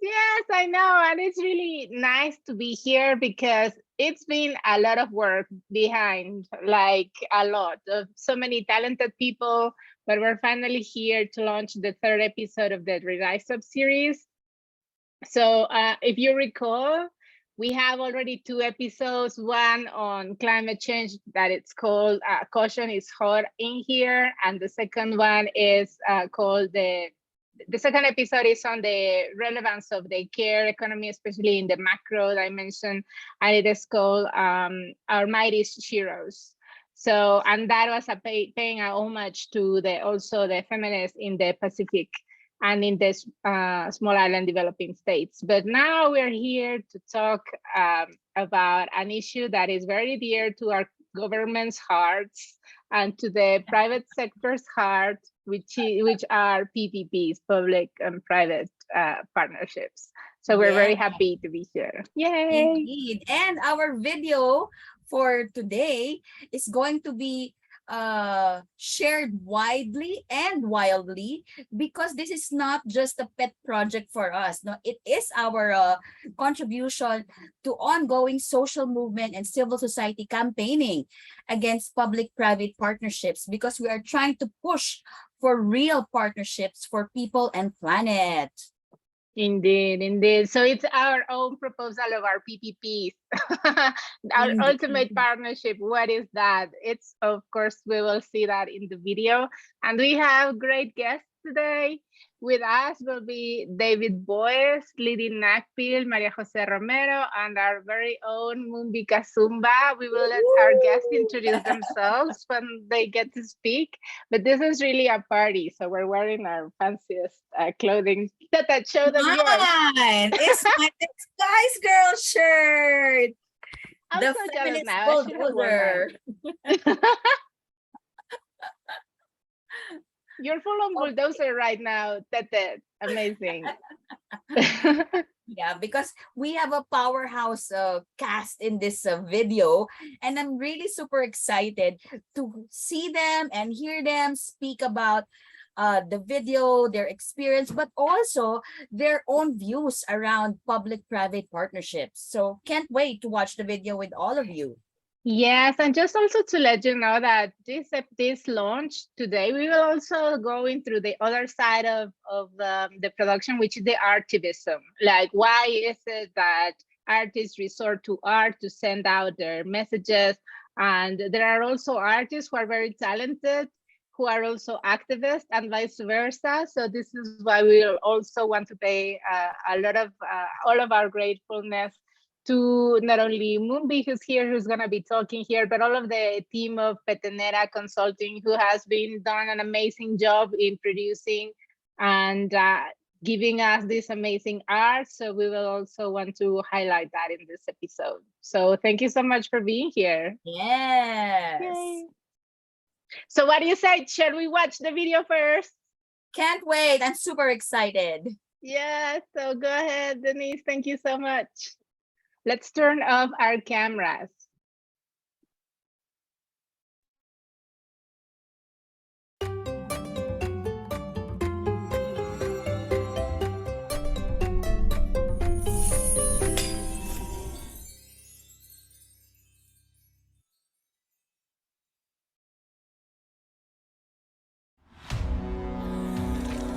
Yes, I know. And it's really nice to be here because it's been a lot of work behind, like a lot of so many talented people. But we're finally here to launch the third episode of the Rise Up series. So if you recall, we have already two episodes, one on climate change that it's called Caution is Hot in Here. And the second one is called the second episode is on the relevance of the care economy, especially in the macro dimension, and it is called Our Mighty Heroes. So, and that was paying a homage to also the feminists in the Pacific and in the small island developing states. But now we're here to talk about an issue that is very dear to our government's hearts and to the private sector's heart, which are PPPs, public and private partnerships. So we're very happy to be here. Yay! Indeed. And our video for today is going to be shared widely and wildly, because this is not just a pet project for us. No, it is our contribution to ongoing social movement and civil society campaigning against public-private partnerships, because we are trying to push for real partnerships for people and planet. Indeed, indeed. So it's our own proposal of our PPPs, our ultimate partnership. What is that? It's, of course, we will see that in the video. And we have great guests today. With us will be David Boyes, Lidy Nacpil, María José Romero, and our very own Mumbika Zumba. We will let our guests introduce themselves when they get to speak. But this is really a party, so we're wearing our fanciest clothing. That show them yours. It's my Spice Girl shirt. I'm the so jealous feminist now. I should have worn mine. You're full on bulldozer right now, Tete. Amazing. Yeah, because we have a powerhouse cast in this video, and I'm really super excited to see them and hear them speak about the video, their experience, but also their own views around public-private partnerships. So can't wait to watch the video with all of you. Yes, and just also to let you know that this launch today, we will also go in through the other side of the production, which is the artivism. Like, why is it that artists resort to art to send out their messages? And there are also artists who are very talented, who are also activists, and vice versa. So this is why we also want to pay a lot of all of our gratefulness to not only Mumbi, who's here, who's going to be talking here, but all of the team of Petenera Consulting, who has been done an amazing job in producing and giving us this amazing art. So we will also want to highlight that in this episode. So thank you so much for being here. Yes. Yay. So what do you say? Shall we watch the video first? Can't wait. I'm super excited. Yeah, so go ahead, Denise. Thank you so much. Let's turn off our cameras.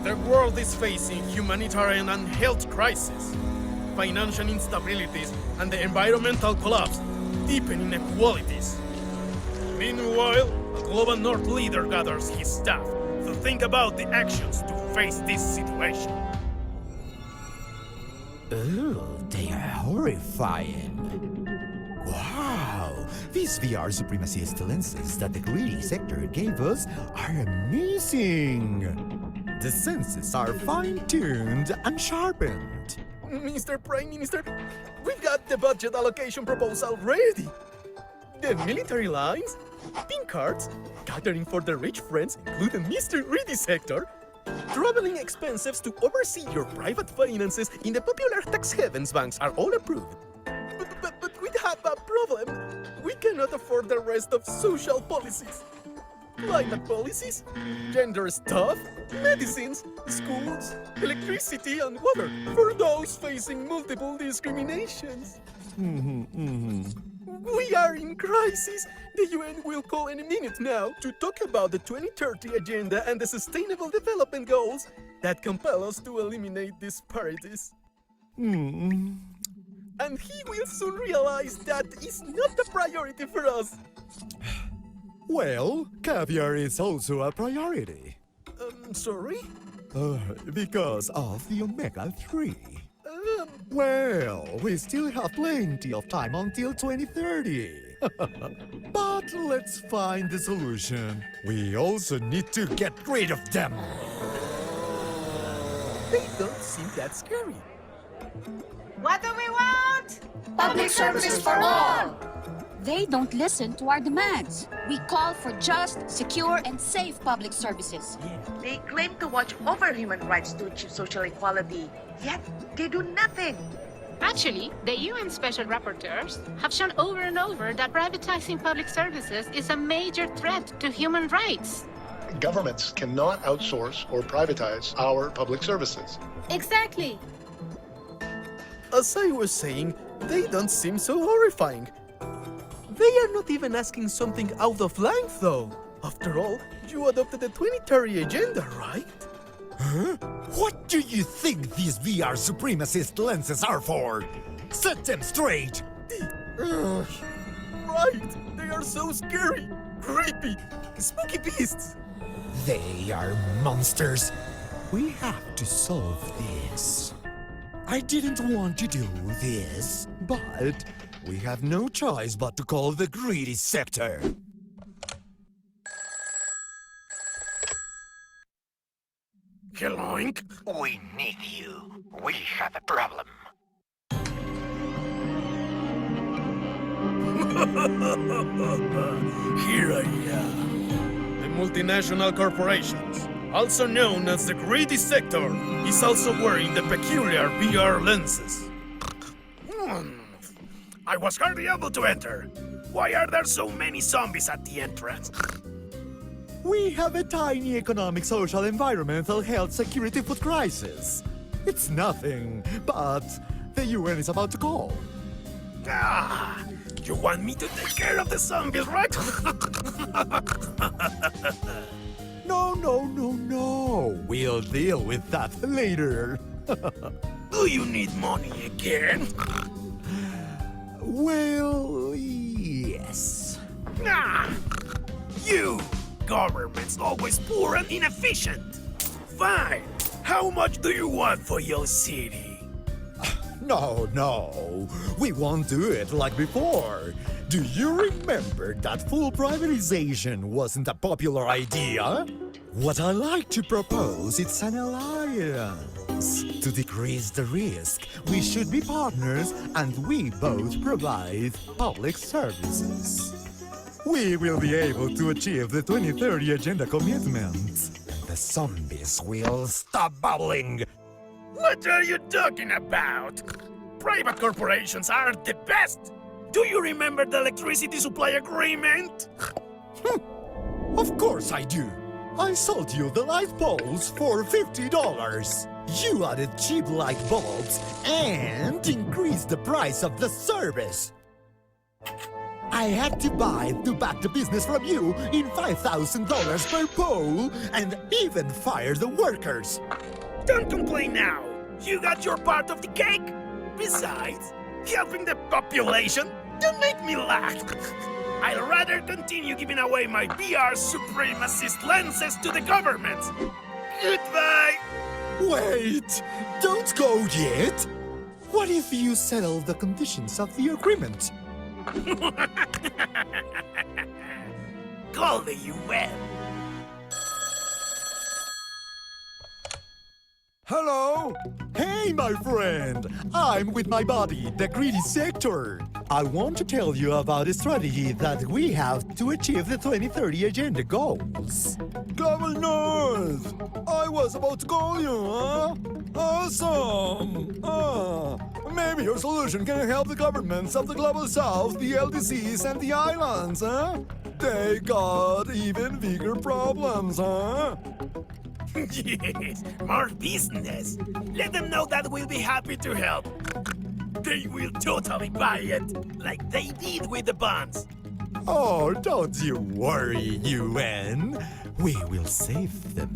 The world is facing humanitarian and health crisis, financial instabilities, and the environmental collapse, deepen inequalities. Meanwhile, a global North leader gathers his staff to think about the actions to face this situation. Oh, they are horrifying. Wow, these VR supremacist lenses that the greedy sector gave us are amazing. The senses are fine-tuned and sharpened. Mr. Prime Minister, we've got the budget allocation proposal ready. The military lines, pink cards, catering for the rich friends, including Mr. Greedy Sector, traveling expenses to oversee your private finances in the popular tax havens banks are all approved. But we have a problem. We cannot afford the rest of social policies. climate policies, gender stuff, medicines, schools, electricity and water for those facing multiple discriminations. We are in crisis. The UN will call any minute now to talk about the 2030 agenda and the sustainable development goals that compel us to eliminate disparities. And he will soon realize that it's not a priority for us. Well, caviar is also a priority. Sorry? Because of the omega-3. Well, we still have plenty of time until 2030. But let's find the solution. We also need to get rid of them. They don't seem that scary. What do we want? Public services for all! They don't listen to our demands. We call for just, secure, and safe public services. They claim to watch over human rights to achieve social equality, yet they do nothing. Actually, the UN Special Rapporteurs have shown over and over that privatizing public services is a major threat to human rights. Governments cannot outsource or privatize our public services. Exactly. As I was saying, they don't seem so horrifying. They are not even asking something out of line, though. After all, you adopted the 2030 agenda, right? Huh? What do you think these VR supremacist lenses are for? Set them straight! Right! They are so scary, creepy, spooky beasts. They are monsters. We have to solve this. I didn't want to do this, but we have no choice but to call the greedy sector. Hello, Inc. We need you. We have a problem. Here I am. The multinational corporations, also known as the greedy sector, is also wearing the peculiar VR lenses. I was hardly able to enter. Why are there so many zombies at the entrance? We have a tiny economic, social, environmental, health, security, food crisis. It's nothing, but the UN is about to call. Ah, you want me to take care of the zombies, right? No. We'll deal with that later. Do you need money again? Well, yes. Ah, you! Government's always poor and inefficient. Fine. How much do you want for your city? No. We won't do it like before. Do you remember that full privatization wasn't a popular idea? What I like to propose is an alliance. To decrease the risk, we should be partners and we both provide public services. We will be able to achieve the 2030 agenda commitments. The zombies will stop bubbling. What are you talking about? Private corporations are the best. Do you remember the electricity supply agreement? Of course I do. I sold you the light poles for $50. You added cheap light bulbs and increased the price of the service. I had to back the business from you in $5,000 per pole and even fire the workers. Don't complain now. You got your part of the cake. Besides, helping the population don't make me laugh. I'd rather continue giving away my VR supremacist lenses to the government. Goodbye. Wait, don't go yet. What if you settle the conditions of the agreement? Call the UN. Hello? Hey, my friend! I'm with my buddy, the greedy sector. I want to tell you about a strategy that we have to achieve the 2030 agenda goals. Global North! I was about to call you, huh? Awesome! Maybe your solution can help the governments of the Global South, the LDCs, and the islands, huh? They got even bigger problems, huh? Yes, more business. Let them know that we'll be happy to help. They will totally buy it, like they did with the bonds. Oh, don't you worry, UN. We will save them.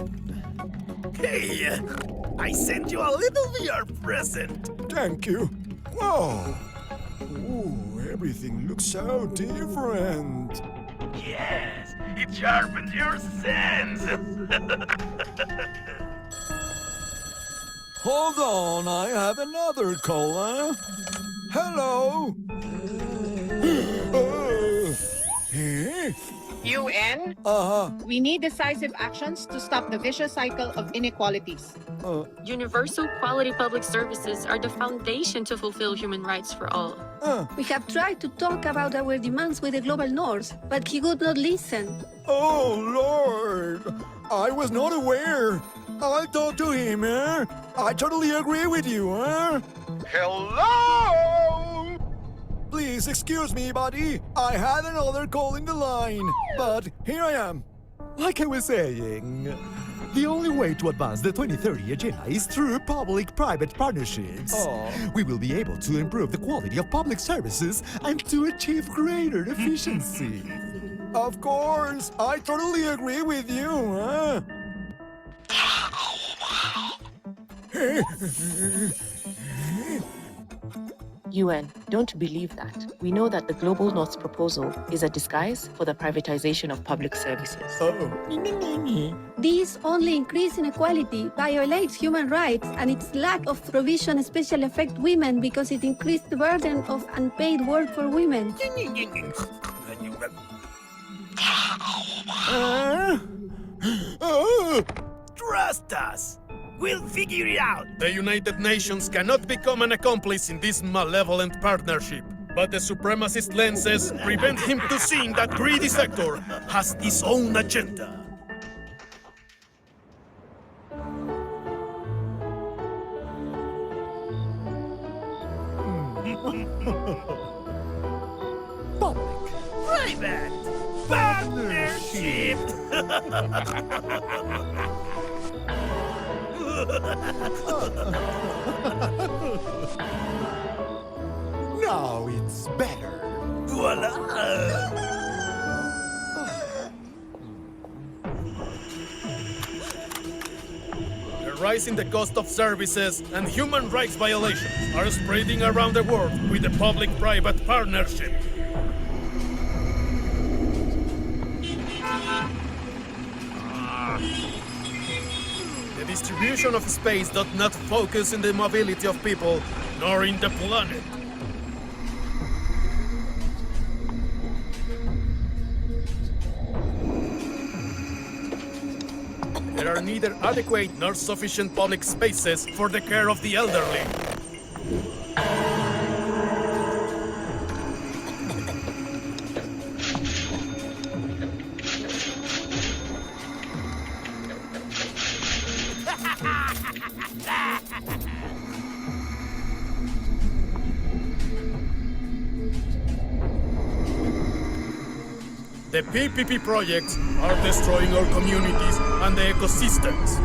Hey, I sent you a little VR present. Thank you. Whoa. Ooh, everything looks so different. Yes, it sharpens your sense. Hold on, I have another caller. Hello. Eh? UN, we need decisive actions to stop the vicious cycle of inequalities. Universal quality public services are the foundation to fulfill human rights for all. We have tried to talk about our demands with the global north, but he would not listen. Oh, Lord. I was not aware. I'll talk to him, eh? I totally agree with you, eh? Hello! Please excuse me, buddy. I had another call in the line, but here I am. Like I was saying, the only way to advance the 2030 agenda is through public-private partnerships. We will be able to improve the quality of public services and to achieve greater efficiency. Of course, I totally agree with you, huh? UN, don't believe that. We know that the Global North's proposal is a disguise for the privatization of public services. This only increase inequality, violates human rights, and its lack of provision especially affect women because it increased the burden of unpaid work for women. Trust us. We'll figure it out. The United Nations cannot become an accomplice in this malevolent partnership. But the supremacist lenses prevent him to seeing that greedy sector has its own agenda. Private partnership. Now it's better. Voila! The rise in the cost of services and human rights violations are spreading around the world with the public-private partnership. The distribution of space does not focus in the mobility of people, nor in the planet. There are neither adequate nor sufficient public spaces for the care of the elderly. The PPP projects are destroying our communities and the ecosystems.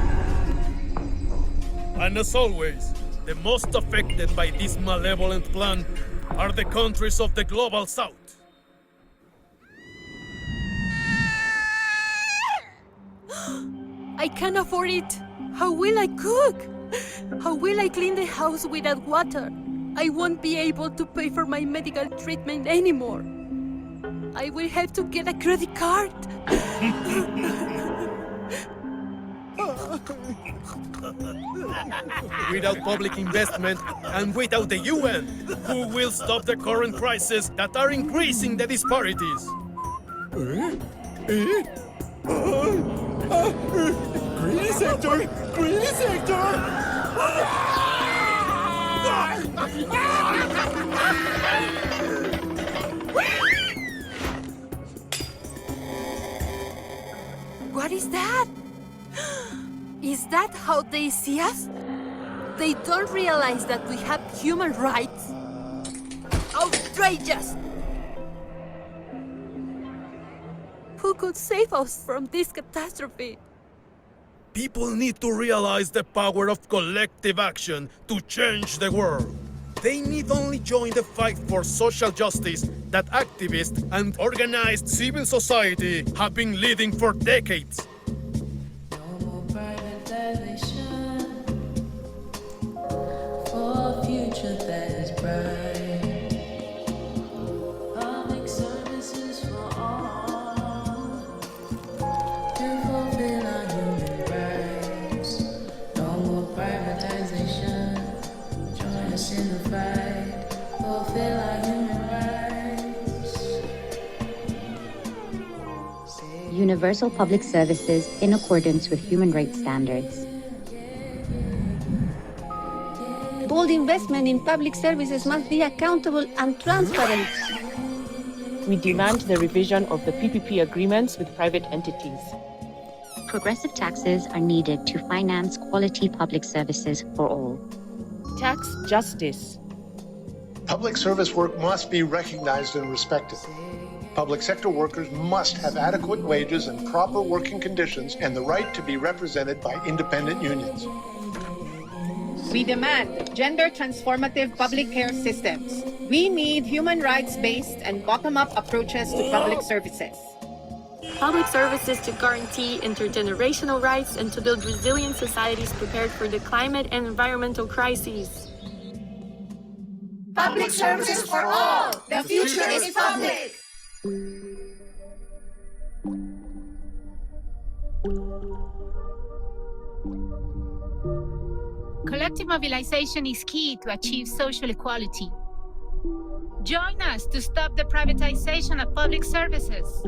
And as always, the most affected by this malevolent plan are the countries of the Global South. I can't afford it. How will I cook? How will I clean the house without water? I won't be able to pay for my medical treatment anymore. I will have to get a credit card. Without public investment and without the UN, who will stop the current crises that are increasing the disparities? Greedy sector! Greedy sector! What is that? Is that how they see us? They don't realize that we have human rights? Who could save us from this catastrophe? People need to realize the power of collective action to change the world. They need only join the fight for social justice that activists and organized civil society have been leading for decades. For a future that is bright. Public services for all. To fulfill our human rights. No more privatization. Join us in the fight. Fulfill our human rights. Universal public services in accordance with human rights standards. Bold investment in public services must be accountable and transparent. We demand the revision of the PPP agreements with private entities. Progressive taxes are needed to finance quality public services for all. Tax justice. Public service work must be recognized and respected. Public sector workers must have adequate wages and proper working conditions and the right to be represented by independent unions. We demand gender transformative public care systems. We need human rights-based and bottom-up approaches to public services. Public services to guarantee intergenerational rights and to build resilient societies prepared for the climate and environmental crises. Public services for all. The future is public. Collective mobilization is key to achieve social equality. Join us to stop the privatization of public services.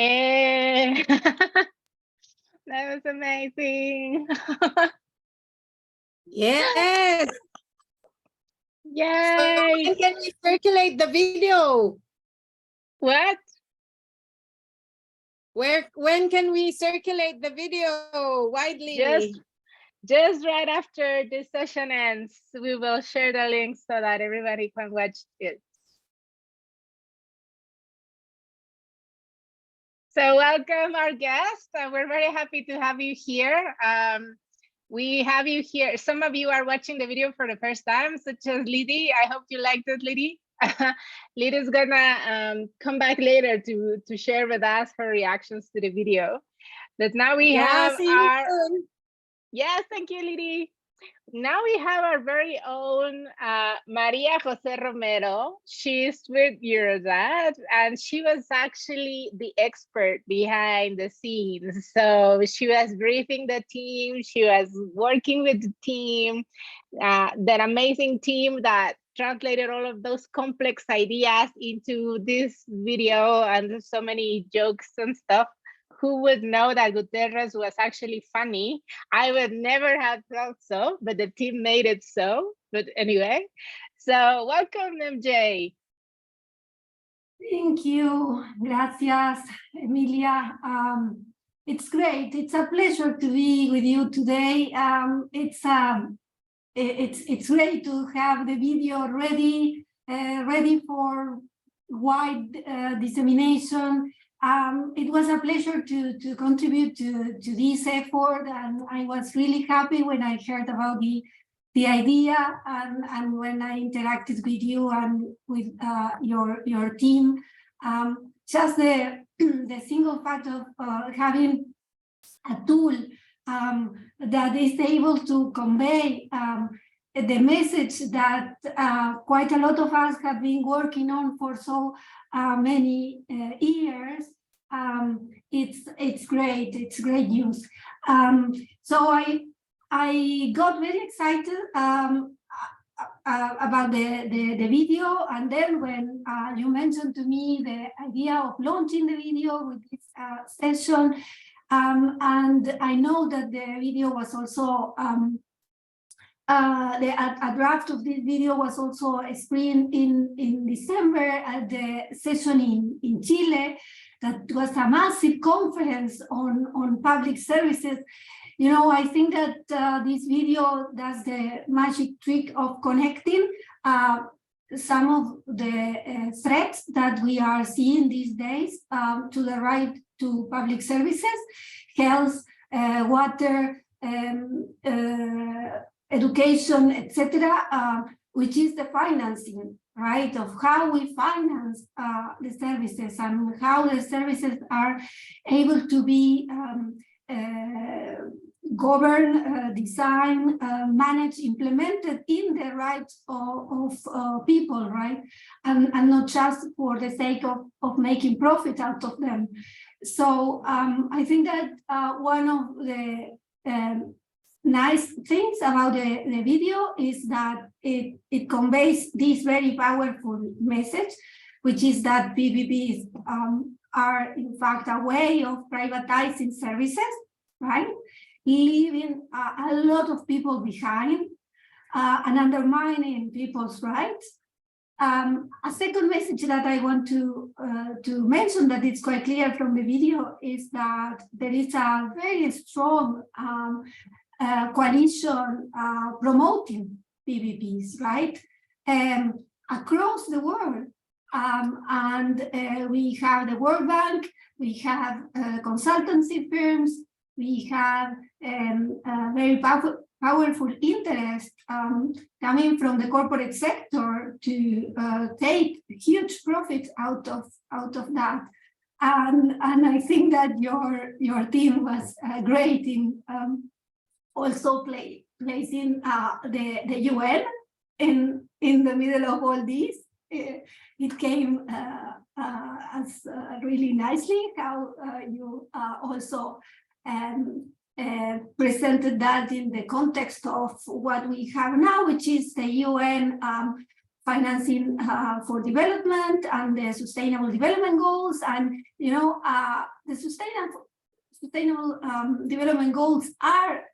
Eh, that was amazing. Yes. Yay. So when can we circulate the video? What? When can we circulate the video widely? Just right after this session ends, we will share the link so that everybody can watch it. So welcome our guest. We're very happy to have you here. We have you here. Some of you are watching the video for the first time, such as Lidy. I hope you liked it, Lidy. Lidy's gonna come back later to share with us her reactions to the video. But now we have our... Yes, thank you, Lidy. Now we have our very own María José Romero. She's with Eurodad, and she was actually the expert behind the scenes. So she was briefing the team, she was working with the team, that amazing team that translated all of those complex ideas into this video and so many jokes and stuff. Who would know that Guterres was actually funny? I would never have thought so, but the team made it so. But anyway, so welcome, MJ. Thank you. Gracias, Emilia. It's great. It's a pleasure to be with you today. It's great to have the video ready for wide dissemination. It was a pleasure to contribute to this effort, and I was really happy when I heard about the idea and when I interacted with you and with your team. Just the single fact of having a tool that is able to convey the message that quite a lot of us have been working on for so many years. It's great. It's great news. So I got very excited about the video, and then when you mentioned to me the idea of launching the video with this session, and I know that the video was also a draft of this video was also screened in December at the session in Chile. That was a massive conference on public services. You know, I think that this video does the magic trick of connecting some of the threats that we are seeing these days to the right to public services, health, water, education, etc., which is the financing, right, of how we finance the services and how the services are able to be governed, designed, managed, implemented in the rights of people, right, and not just for the sake of making profit out of them. So I think that one of the nice things about the video is that it conveys this very powerful message, which is that PPPs are in fact a way of privatizing services, right? Leaving a lot of people behind and undermining people's rights. A second message that I want to mention that it's quite clear from the video is that there is a very strong coalition promoting PPPs, right? Across the world. And we have the World Bank, we have consultancy firms, we have very powerful interest coming from the corporate sector to take huge profits out of that. And I think that your team was great in also placing the UN in the middle of all this. It came as really nicely how you also presented that in the context of what we have now, which is the UN financing for development and the Sustainable Development Goals. And, you know, the Sustainable Development Goals are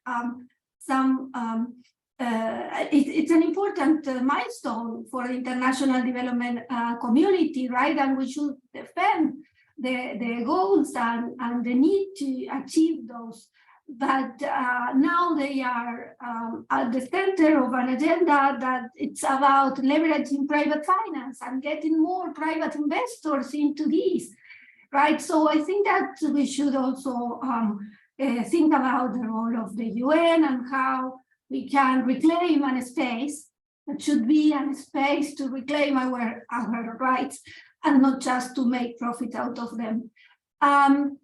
it's an important milestone for the international development community, right? And we should defend the goals and the need to achieve those. But now they are at the center of an agenda that it's about leveraging private finance and getting more private investors into this, right? So I think that we should also think about the role of the UN and how we can reclaim a space that should be a space to reclaim our rights and not just to make profit out of them.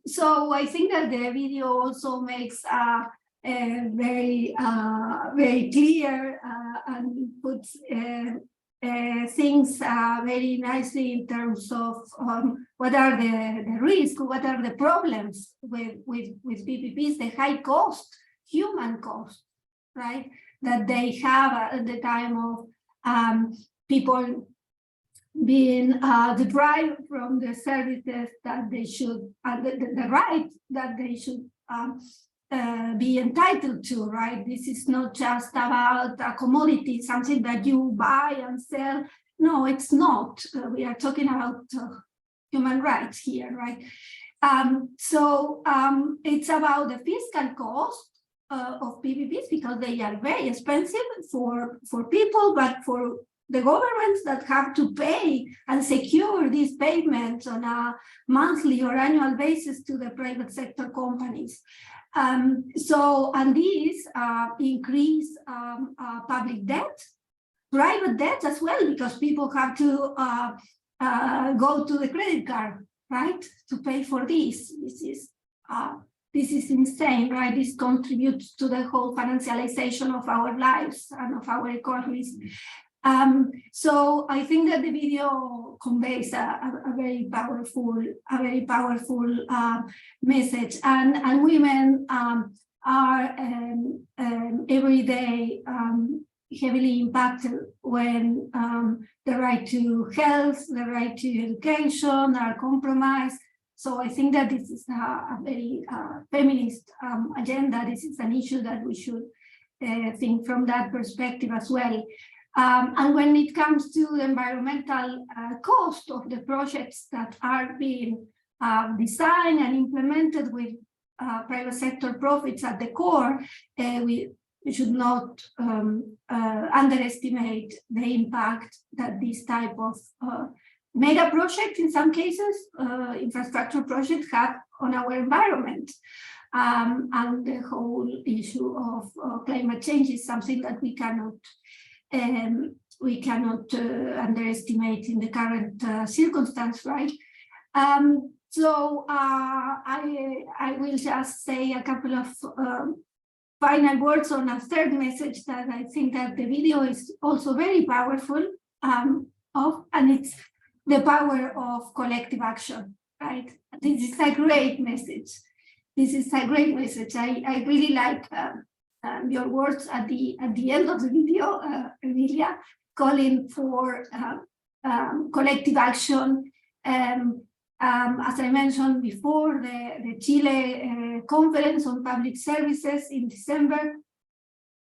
So I think that the video also makes very clear and puts things very nicely in terms of what are the risks, what are the problems with PPPs, the high cost, human cost, right, that they have at the time of people being deprived from the services that they should, the right that they should be entitled to, right? This is not just about a commodity, something that you buy and sell. No, it's not. We are talking about human rights here, right? It's about the fiscal cost of PPPs because they are very expensive for people, but for the governments that have to pay and secure these payments on a monthly or annual basis to the private sector companies. And these increase public debt, private debt as well, because people have to go to the credit card, right, to pay for this. This is insane, right? This contributes to the whole financialization of our lives and of our economies. So I think that the video conveys a very powerful message, and women are every day heavily impacted when the right to health, the right to education are compromised. So I think that this is a very feminist agenda. This is an issue that we should think from that perspective as well. And when it comes to the environmental cost of the projects that are being designed and implemented with private sector profits at the core, we should not underestimate the impact that this type of mega projects, in some cases, infrastructure projects have on our environment. And the whole issue of climate change is something that we cannot underestimate in the current circumstance, right? So I will just say a couple of final words on a third message that I think that the video is also very powerful and it's the power of collective action, right? This is a great message. This is a great message. I really like your words at the end of the video, Emilia, calling for collective action. As I mentioned before, the Chile conference on public services in December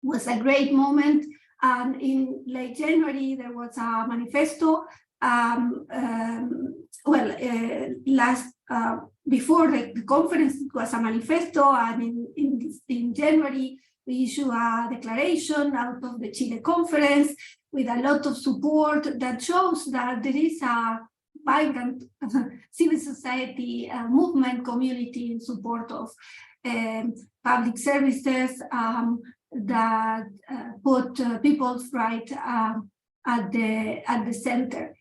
was a great moment. And in late January, there was a manifesto. Before the conference, it was a manifesto, and in January, we issue a declaration out of the Chile conference with a lot of support that shows that there is a vibrant civil society movement community in support of public services that put people's rights at the center.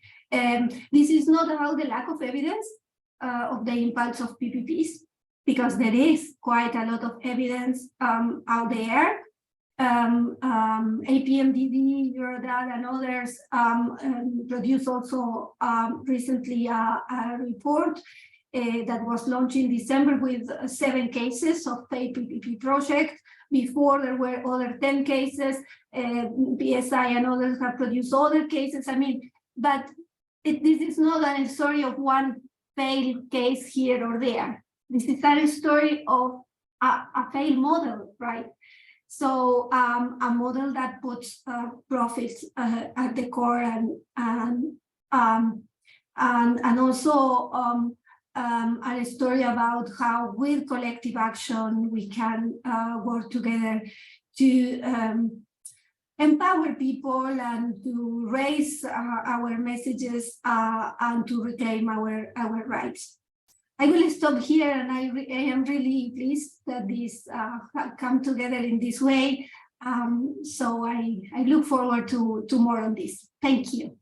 This is not about the lack of evidence of the impacts of PPPs, because there is quite a lot of evidence out there. APMDD, Eurodad, and others produced also recently a report that was launched in December with 7 cases of paid PPP projects. Before, there were other 10 cases. PSI and others have produced other cases. I mean, but this is not a story of one failed case here or there. This is a story of a failed model, right? So a model that puts profits at the core, and also a story about how with collective action we can work together to empower people and to raise our messages and to reclaim our rights. I will stop here, and I am really pleased that this come together in this way. So I look forward to more on this. Thank you.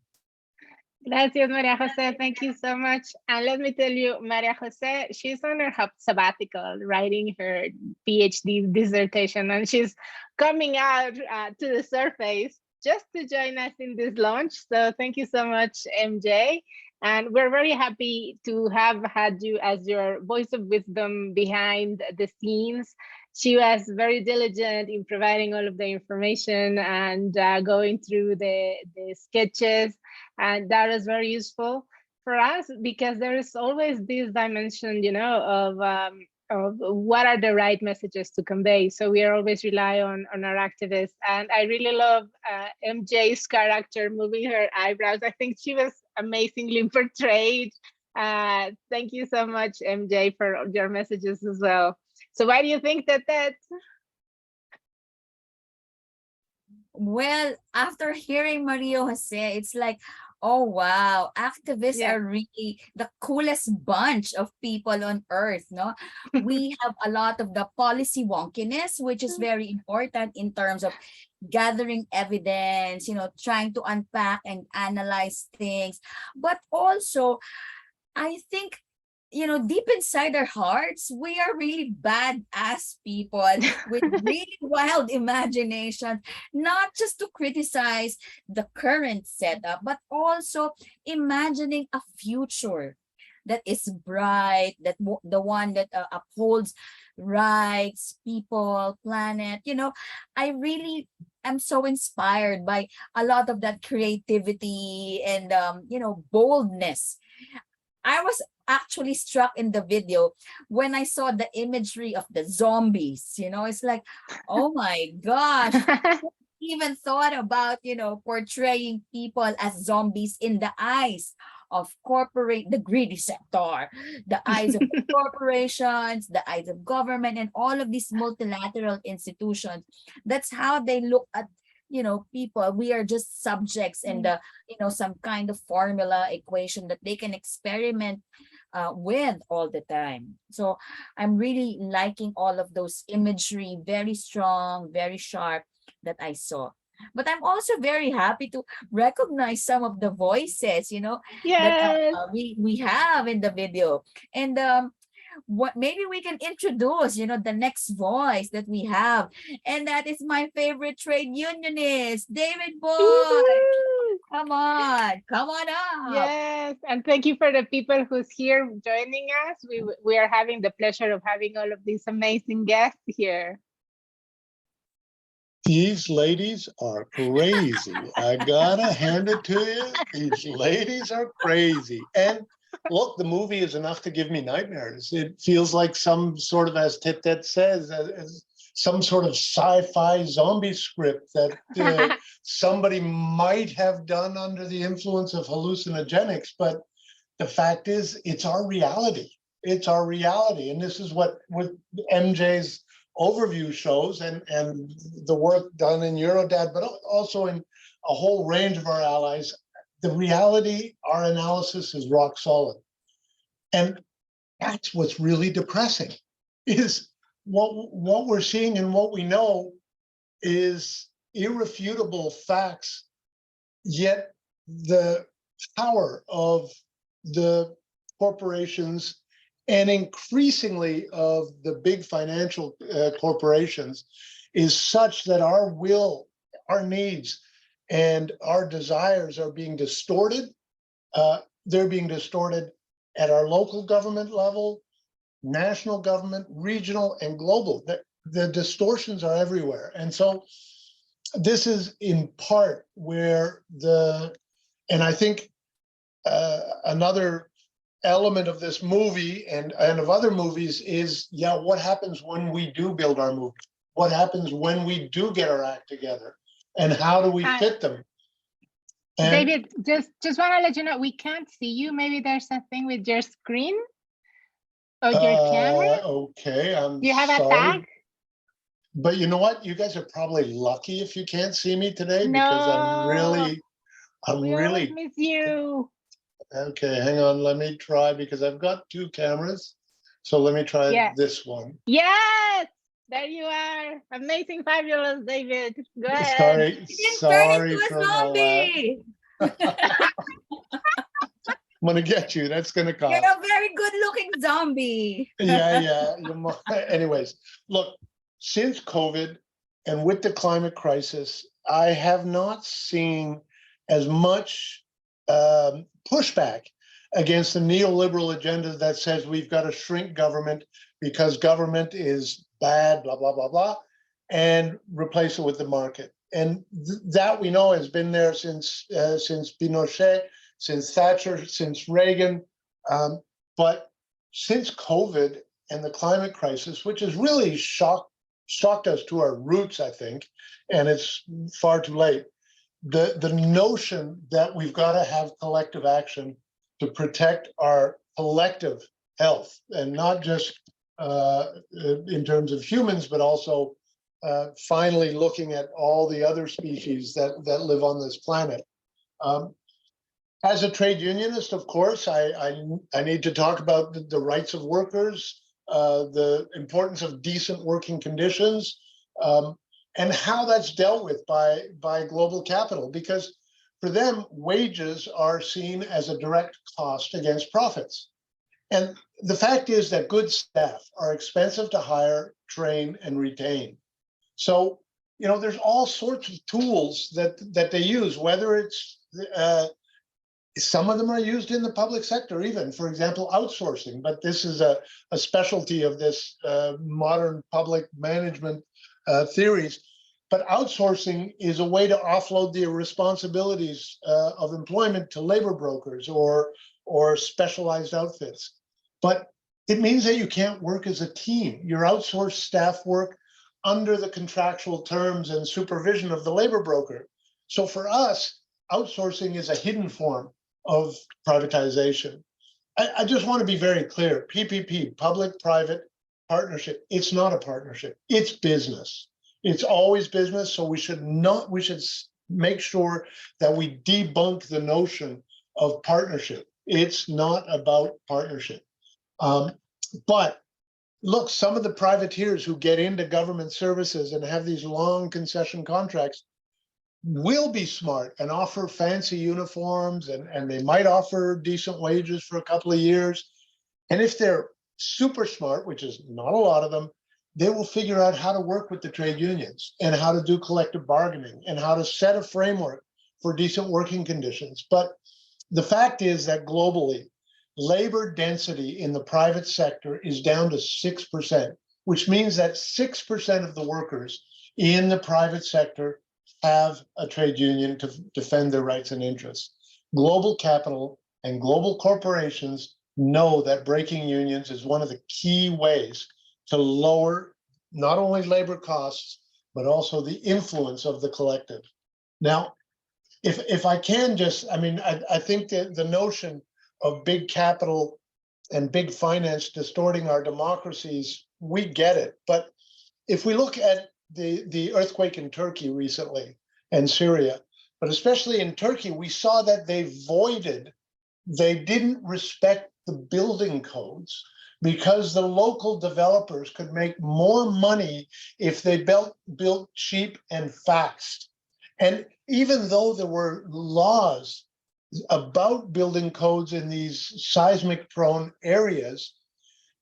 Gracias, María José. Thank you so much. And let me tell you, María José, she's on her sabbatical writing her PhD dissertation, and she's coming out to the surface just to join us in this launch. So thank you so much, MJ. And we're very happy to have had you as your voice of wisdom behind the scenes. She was very diligent in providing all of the information and going through the sketches. And that was very useful for us, because there is always this dimension, you know, of what are the right messages to convey. So we are always rely on our activists. And I really love MJ's character moving her eyebrows. I think she was amazingly portrayed. Thank you so much, MJ, for your messages as well. So why do you think that? Well, after hearing Maria Jose, it's like, oh wow, activists are really the coolest bunch of people on earth, no? We have a lot of the policy wonkiness, which is very important in terms of gathering evidence, trying to unpack and analyze things. But also, I think, deep inside our hearts, we are really badass people with really wild imagination, not just to criticize the current setup, but also imagining a future that is bright, the one that upholds rights, people, planet. I really am so inspired by a lot of that creativity and, boldness. I was actually struck in the video when I saw the imagery of the zombies. It's like, oh my gosh, even thought about, portraying people as zombies in the eyes of the greedy sector, the eyes of the corporations, the eyes of government, and all of these multilateral institutions. That's how they look at people. We are just subjects in the some kind of formula equation that they can experiment with all the time. So I'm really liking all of those imagery, very strong, very sharp, that I saw. But I'm also very happy to recognize some of the voices, that we have in the video. And what maybe we can introduce, the next voice that we have, and that is my favorite trade unionist, David Boy. Come on up. Yes, and thank you for the people who's here joining us. We are having the pleasure of having all of these amazing guests here. These ladies are crazy. I gotta hand it to you. These ladies are crazy. And look, the movie is enough to give me nightmares. It feels like some sort of, as Tit says, as some sort of sci-fi zombie script that somebody might have done under the influence of hallucinogenics. But the fact is, it's our reality. It's our reality. And this is what MJ's overview shows, and the work done in Eurodad, but also in a whole range of our allies. The reality, our analysis is rock solid. And that's what's really depressing, is what we're seeing and what we know is irrefutable facts, yet the power of the corporations and increasingly of the big financial corporations is such that our will, our needs, and our desires are being distorted. They're being distorted at our local government level, national government, regional, and global. The distortions are everywhere. And so this is in part where and I think another element of this movie and of other movies is, what happens when we do build our movie? What happens when we do get our act together? And how do we fit them? And David, just want to let you know, we can't see you. Maybe there's something with your screen or your camera. Okay, I'm Do you have sorry. a tag? But you know what? You guys are probably lucky if you can't see me today, No, because I'm we really always miss you. Okay, hang on. Let me try, because I've got two cameras. So let me try this one. Yes, there you are. Amazing, fabulous, David. Go ahead. Sorry for all that. I'm gonna get you. That's gonna cost. You're a very good-looking zombie. Yeah. Anyways, look, since COVID and with the climate crisis, I have not seen as much pushback against the neoliberal agenda that says we've got to shrink government because government is bad, blah, blah, blah, blah, and replace it with the market. And that we know has been there since Pinochet, since Thatcher, since Reagan. But since COVID and the climate crisis, which has really shocked us to our roots, I think, and it's far too late, the notion that we've got to have collective action to protect our collective health, and not just in terms of humans, but also finally looking at all the other species that live on this planet. As a trade unionist, of course, I need to talk about the rights of workers, the importance of decent working conditions, and how that's dealt with by global capital, because for them, wages are seen as a direct cost against profits. And the fact is that good staff are expensive to hire, train, and retain. So, there's all sorts of tools that they use, whether it's some of them are used in the public sector, even, for example, outsourcing. But this is a specialty of this modern public management theories. But outsourcing is a way to offload the responsibilities of employment to labor brokers or specialized outfits. But it means that you can't work as a team. Your outsourced staff work under the contractual terms and supervision of the labor broker. So for us, outsourcing is a hidden form of privatization. I just want to be very clear. PPP, public-private partnership, it's not a partnership. It's business. It's always business. So we should make sure that we debunk the notion of partnership. It's not about partnership. But look, some of the privateers who get into government services and have these long concession contracts will be smart and offer fancy uniforms, and they might offer decent wages for a couple of years. And if they're super smart, which is not a lot of them, they will figure out how to work with the trade unions and how to do collective bargaining and how to set a framework for decent working conditions. But the fact is that globally, labor density in the private sector is down to 6%, which means that 6% of the workers in the private sector have a trade union to defend their rights and interests. Global capital and global corporations know that breaking unions is one of the key ways to lower not only labor costs, but also the influence of the collective. Now, if I can just, I think that the notion of big capital and big finance distorting our democracies, we get it. But if we look at the earthquake in Turkey recently and Syria, but especially in Turkey, we saw that they didn't respect the building codes because the local developers could make more money if they built cheap and fast. And even though there were laws about building codes in these seismic prone areas,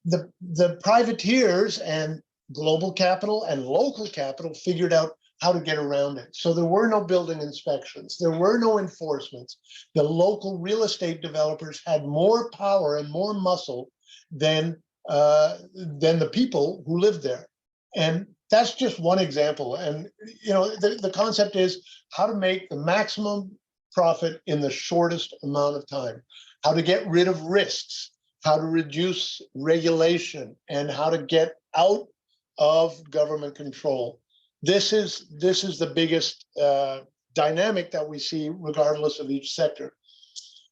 the privateers and global capital and local capital figured out how to get around it. So there were no building inspections, there were no enforcements. The local real estate developers had more power and more muscle than the people who lived there. And that's just one example. And the concept is how to make the maximum profit in the shortest amount of time, how to get rid of risks, how to reduce regulation, and how to get out of government control. This is the biggest dynamic that we see regardless of each sector.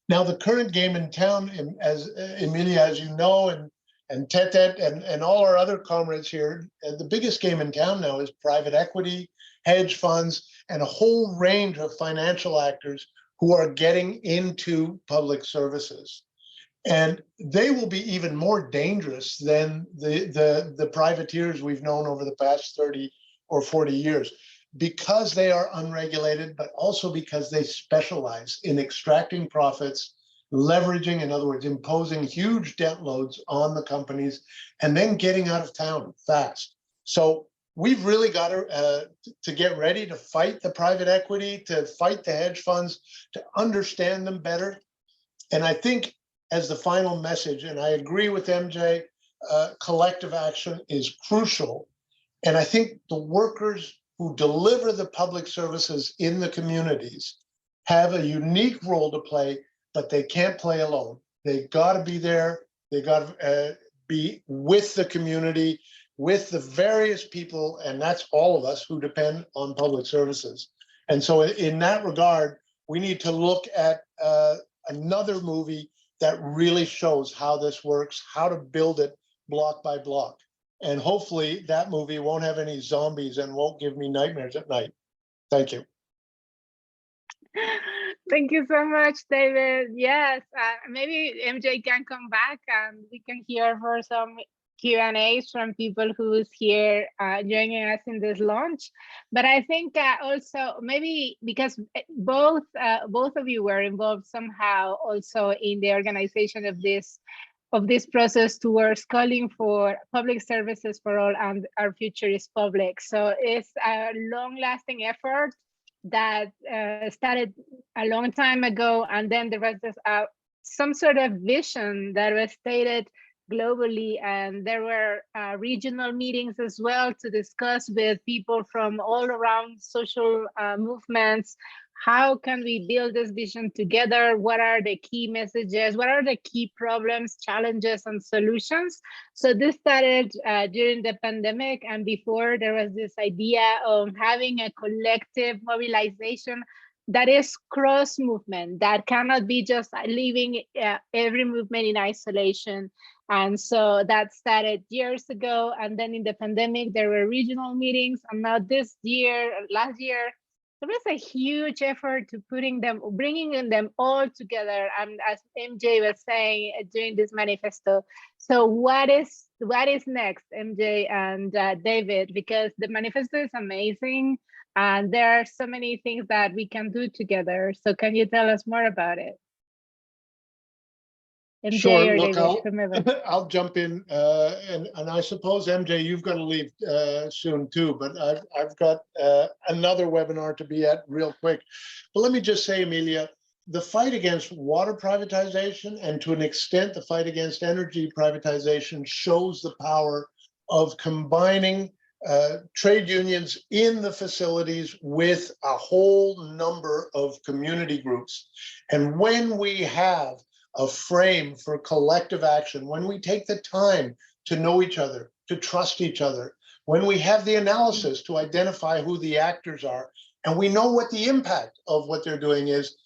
Now, the current game in town, as Emilia, as you know, and Tetet and all our other comrades here, the biggest game in town now is private equity, hedge funds, and a whole range of financial actors who are getting into public services. And they will be even more dangerous than the privateers we've known over the past 30 or 40 years, because they are unregulated, but also because they specialize in extracting profits, leveraging, in other words, imposing huge debt loads on the companies, and then getting out of town fast. So we've really got to get ready to fight the private equity, to fight the hedge funds, to understand them better. And I think as the final message, and I agree with MJ, collective action is crucial. And I think the workers who deliver the public services in the communities have a unique role to play, but they can't play alone. They got to be there. They got to be with the community, with the various people, and that's all of us who depend on public services. And so in that regard, we need to look at another movie that really shows how this works, how to build it block by block. And hopefully that movie won't have any zombies and won't give me nightmares at night. Thank you. Thank you so much, David. Yes, maybe MJ can come back and we can hear for some Q&As from people who is here joining us in this launch. But I think also maybe because both of you were involved somehow also in the organization of this process towards calling for public services for all, and our future is public. So it's a long-lasting effort that started a long time ago, and then there was this, some sort of vision that was stated globally, and there were regional meetings as well to discuss with people from all around social movements. How can we build this vision together? What are the key messages? What are the key problems, challenges, and solutions? So this started during the pandemic, and before there was this idea of having a collective mobilization that is cross movement, that cannot be just leaving every movement in isolation. And so that started years ago. And then in the pandemic, there were regional meetings. And now last year, there was a huge effort to bringing them all together. And as MJ was saying during this manifesto, so what is next, MJ and David? Because the manifesto is amazing, and there are so many things that we can do together. So can you tell us more about it? MJ Sure. or Look, David, I'll jump in, and I suppose MJ, you've got to leave soon too. But I've got another webinar to be at real quick. But let me just say, Amelia, the fight against water privatization, and to an extent, the fight against energy privatization, shows the power of combining trade unions in the facilities with a whole number of community groups. And when we have a frame for collective action, when we take the time to know each other, to trust each other, when we have the analysis to identify who the actors are, and we know what the impact of what they're doing is,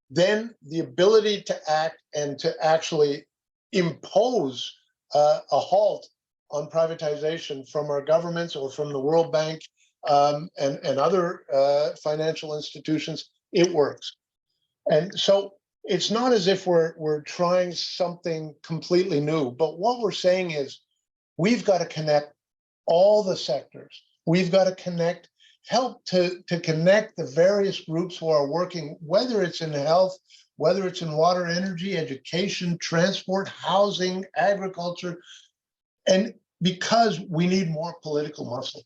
then the ability to act and to actually impose a halt on privatization from our governments or from the World Bank and other financial institutions, it works. And so it's not as if we're trying something completely new, but what we're saying is we've got to connect all the sectors. We've got to help to connect the various groups who are working, whether it's in health, whether it's in water, energy, education, transport, housing, agriculture, and because we need more political muscle.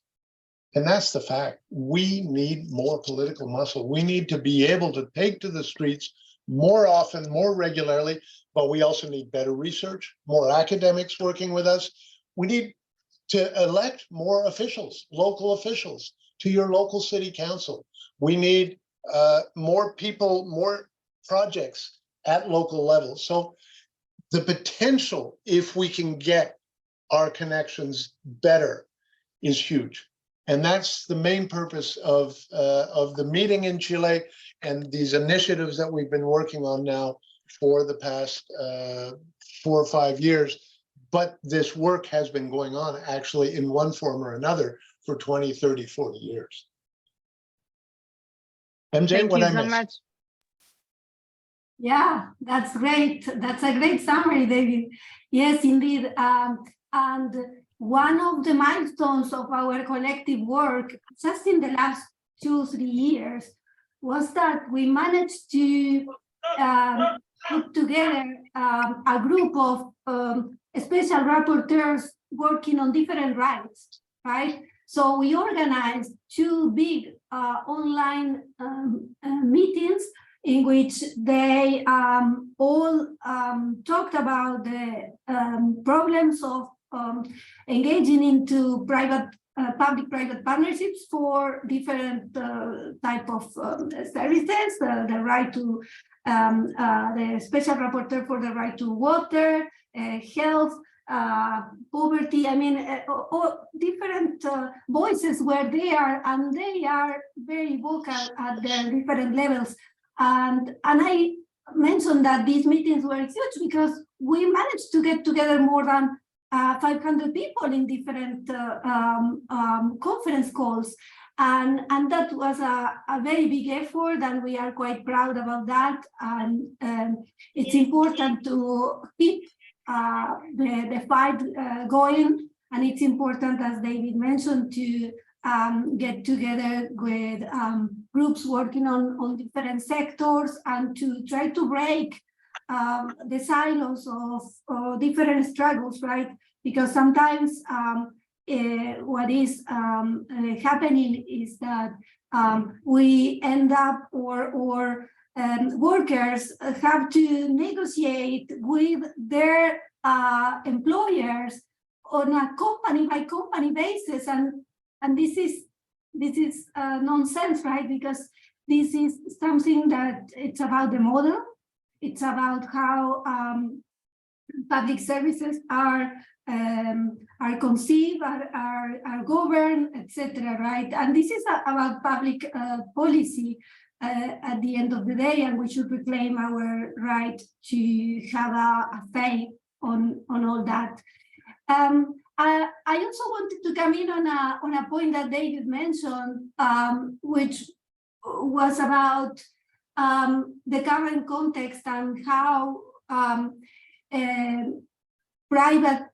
And that's the fact. We need more political muscle. We need to be able to take to the streets more often, more regularly, but we also need better research, more academics working with us. We need to elect more officials, local officials, to your local city council. We need more people, more projects at local levels. So the potential, if we can get our connections better, is huge. And that's the main purpose of the meeting in Chile and these initiatives that we've been working on now for the past 4 or 5 years. But this work has been going on actually in one form or another for 20, 30, 40 years. MJ, what I missed? Thank you so much. Yeah, that's great. That's a great summary, David. Yes, indeed. And one of the milestones of our collective work, just in the last 2-3 years, was that we managed to put together a group of special rapporteurs working on different rights, right? So we organized 2 big online meetings in which they all talked about the problems of engaging into public-private partnerships for different type of services, the right to, the special rapporteur for the right to water, health, poverty. I mean, all different voices were there, and they are very vocal at their different levels. And I mention that these meetings were huge because we managed to get together more than 500 people in different conference calls. And that was a very big effort, and we are quite proud about that. And it's important to keep the fight going. And it's important, as David mentioned, to get together with groups working on different sectors and to try to break the silos of different struggles, right? Because sometimes what is happening is that we end up or workers have to negotiate with their employers on a company by company basis, and this is nonsense, right? Because this is something that it's about the model, it's about how public services are conceived, are governed, etc., right? And this is about public policy at the end of the day, and we should reclaim our right to have a say on all that. I also wanted to come in on a point that David mentioned, which was about the current context and how private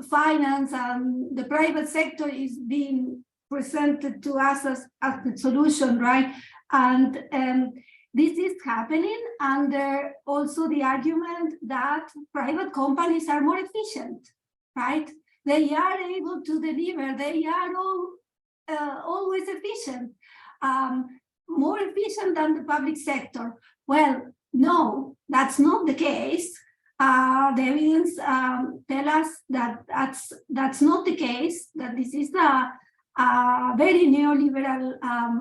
finance and the private sector is being presented to us as the solution, right? And this is happening under also the argument that private companies are more efficient, right? They are able to deliver, they are always efficient, more efficient than the public sector. Well, no, that's not the case. The evidence tell us that that's not the case, that this is a very neoliberal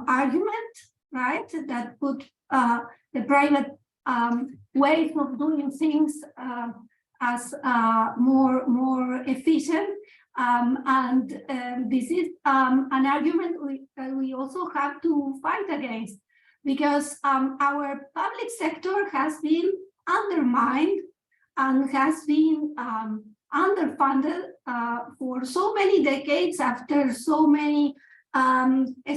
argument, right? That put the private ways of doing things as more efficient. And this is an argument we also have to fight against, because our public sector has been undermined and has been underfunded for so many decades after so many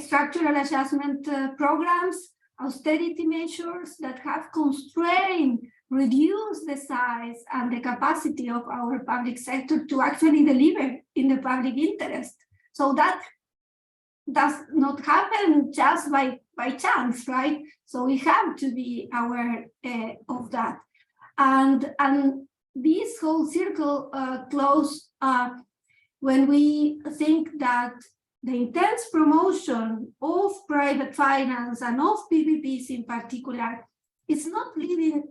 structural adjustment programs, austerity measures that have constrained, reduced the size and the capacity of our public sector to actually deliver in the public interest. So that does not happen just by chance, right? So we have to be aware of that. And this whole circle close when we think that the intense promotion of private finance and of PPPs in particular is not leading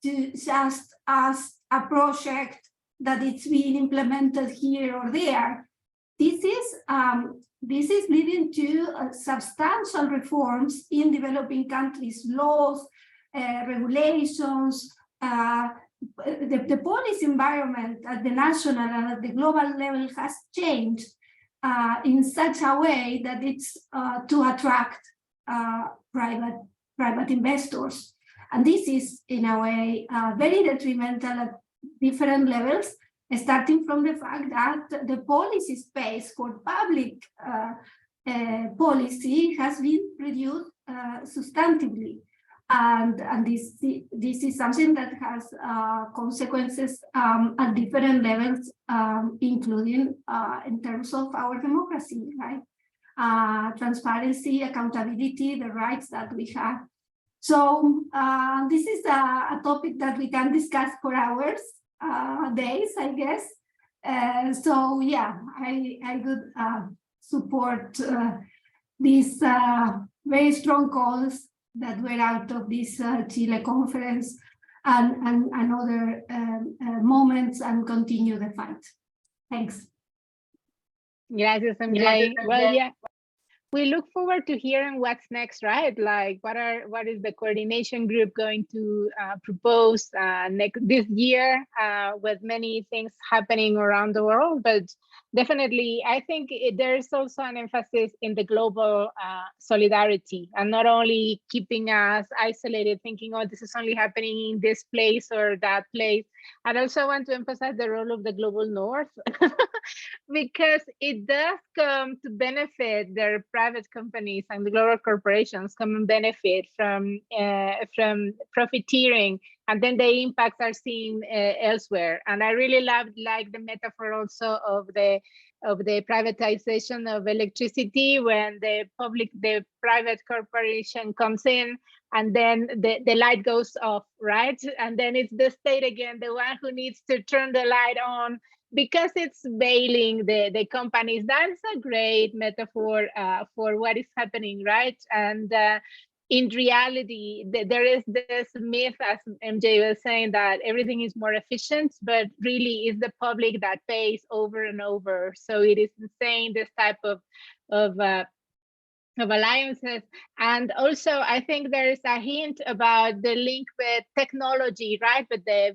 to just as a project that it's being implemented here or there. This is leading to substantial reforms in developing countries' laws, regulations. The policy environment at the national and at the global level has changed in such a way that it's to attract private investors. And this is, in a way, very detrimental at different levels, starting from the fact that the policy space for public policy has been reduced substantively. And this is something that has consequences at different levels, including in terms of our democracy, right? Transparency, accountability, the rights that we have. So this is a topic that we can discuss for hours, days, I guess. So yeah, I would support these very strong calls that were out of this Chile conference and other moments, and continue the fight. Thanks. Gracias, MJ. Well, yeah. we look forward to hearing what's next, right? Like what is the coordination group going to propose this year, with many things happening around the world. But definitely, I think there's also an emphasis in the global solidarity, and not only keeping us isolated, thinking, oh, this is only happening in this place or that place. I also want to emphasize the role of the global north, because it does come to benefit their private companies, and the global corporations come and benefit from profiteering, and then the impacts are seen elsewhere. And I really like the metaphor also of the privatization of electricity, when the private corporation comes in, and then the light goes off, right? And then it's the state again, the one who needs to turn the light on, because it's bailing the companies. That's a great metaphor for what is happening, right? And in reality, there is this myth, as MJ was saying, that everything is more efficient, but really it's the public that pays over and over. So it is insane, this type of alliances. And also, I think there is a hint about the link with technology, right? With the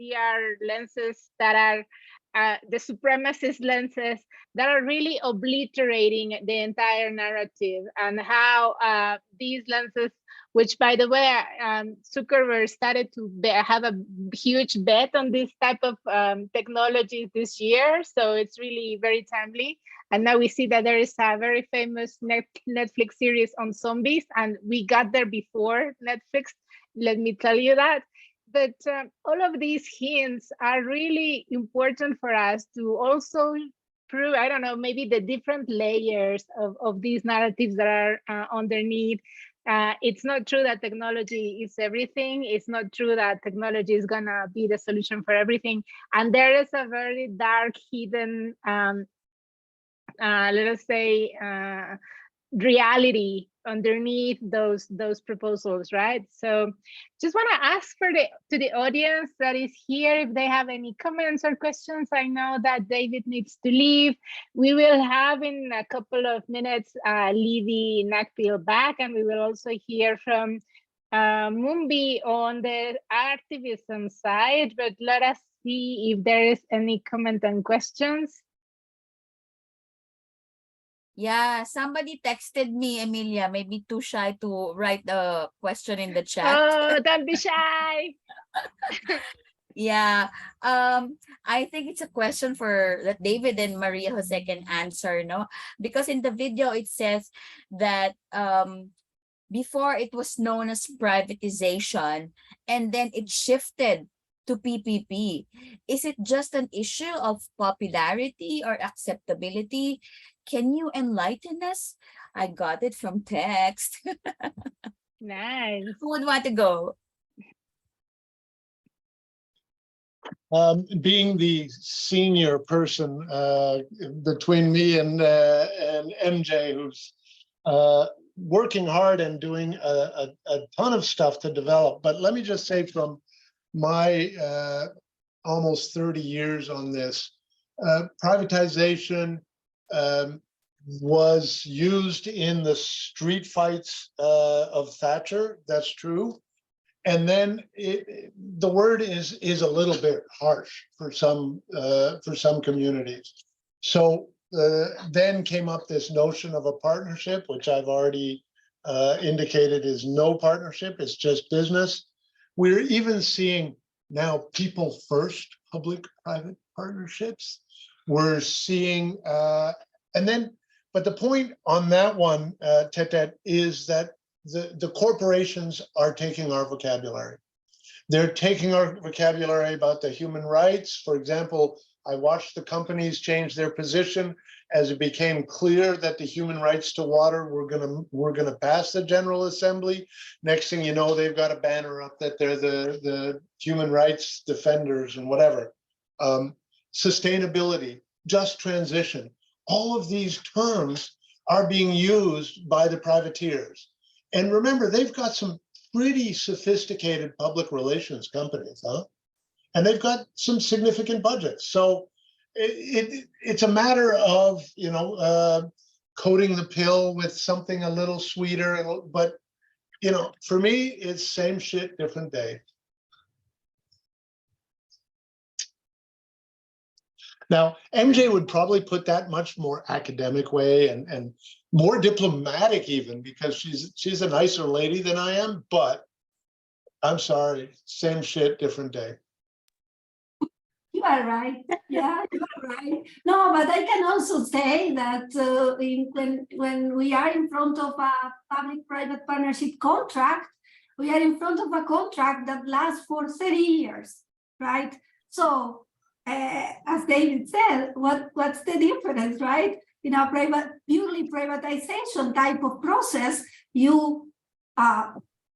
VR lenses that are the supremacist lenses that are really obliterating the entire narrative, and how these lenses, which by the way, Zuckerberg started to have a huge bet on this type of technologies this year. So it's really very timely. And now we see that there is a very famous Netflix series on zombies, and we got there before Netflix, let me tell you that. But all of these hints are really important for us to also prove, I don't know, maybe the different layers of these narratives that are underneath. It's not true that technology is everything. It's not true that technology is gonna be the solution for everything. And there is a very dark, hidden, let us say, reality underneath those proposals, right? So just want to ask to the audience that is here, if they have any comments or questions. I know that David needs to leave. We will have in a couple of minutes Lidy Nacpil back, and we will also hear from Mumbi on the activism side. But let us see if there is any comment and questions. Yeah, somebody texted me, Emilia, maybe too shy to write the question in the chat. Oh, don't be shy. Yeah, I think it's a question for that David and Maria Jose can answer, no? Because in the video it says that before it was known as privatization, and then it shifted to PPP. Is it just an issue of popularity or acceptability? Can you enlighten us? I got it from text. Nice. Who would want to go? Being the senior person between me and MJ, who's working hard and doing a ton of stuff to develop. But let me just say, from my almost 30 years on this, privatization was used in the street fights of Thatcher. That's true. And then the word is a little bit harsh for some communities. So then came up this notion of a partnership, which I've already indicated is no partnership, it's just business. We're even seeing now people first, public-private partnerships. We're seeing, but the point on that one, Tetet, is that the corporations are taking our vocabulary. They're taking our vocabulary about the human rights. For example, I watched the companies change their position as it became clear that the human rights to water were gonna pass the General Assembly. Next thing you know, they've got a banner up that they're the human rights defenders and whatever. Sustainability, just transition. All of these terms are being used by the privateers. And remember, they've got some pretty sophisticated public relations companies, huh? And they've got some significant budgets. So it's a matter of, coating the pill with something a little sweeter, but you know, for me, it's same shit, different day. Now, MJ would probably put that much more academic way and more diplomatic even, because she's a nicer lady than I am, but I'm sorry, same shit, different day. You are right. Yeah, you are right. No, but I can also say that when we are in front of a public-private partnership contract, we are in front of a contract that lasts for 30 years, right? So, as David said, what's the difference, right? In a purely privatization type of process, you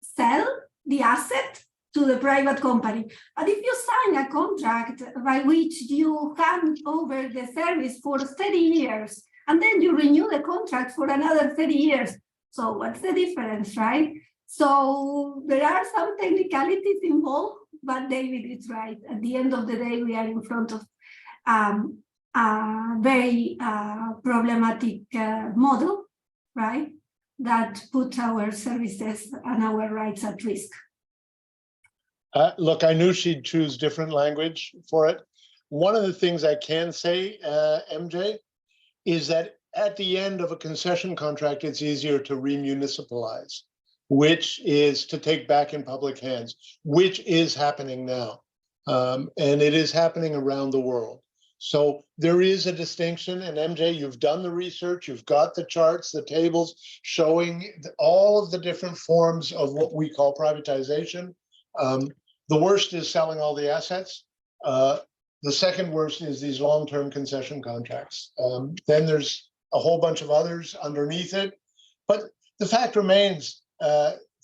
sell the asset to the private company. But if you sign a contract by which you hand over the service for 30 years, and then you renew the contract for another 30 years, so what's the difference, right? So there are some technicalities involved, but David is right. At the end of the day, we are in front of a very problematic model, right? That puts our services and our rights at risk. Look, I knew she'd choose different language for it. One of the things I can say, MJ, is that at the end of a concession contract, it's easier to remunicipalize, which is to take back in public hands, which is happening now. And it is happening around the world. So there is a distinction, and MJ, you've done the research, you've got the charts, the tables showing all of the different forms of what we call privatization. The worst is selling all the assets. The second worst is these long-term concession contracts. Then there's a whole bunch of others underneath it. But the fact remains,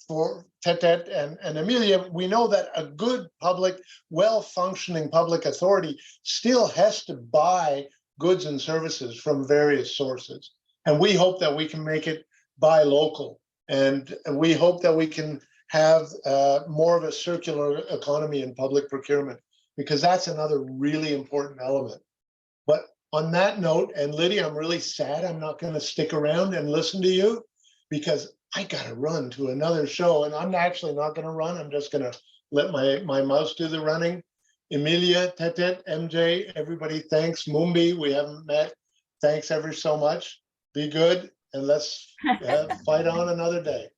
for Tetet and Emilia, we know that a good public, well-functioning public authority still has to buy goods and services from various sources. And we hope that we can make it buy local. And we hope that we can have more of a circular economy in public procurement, because that's another really important element. But on that note, and Lidy, I'm really sad I'm not going to stick around and listen to you, because I got to run to another show, and I'm actually not going to run. I'm just going to let my mouse do the running. Emilia, Tetet, MJ, everybody, thanks. Mumbi, we haven't met. Thanks ever so much. Be good, and let's fight on another day.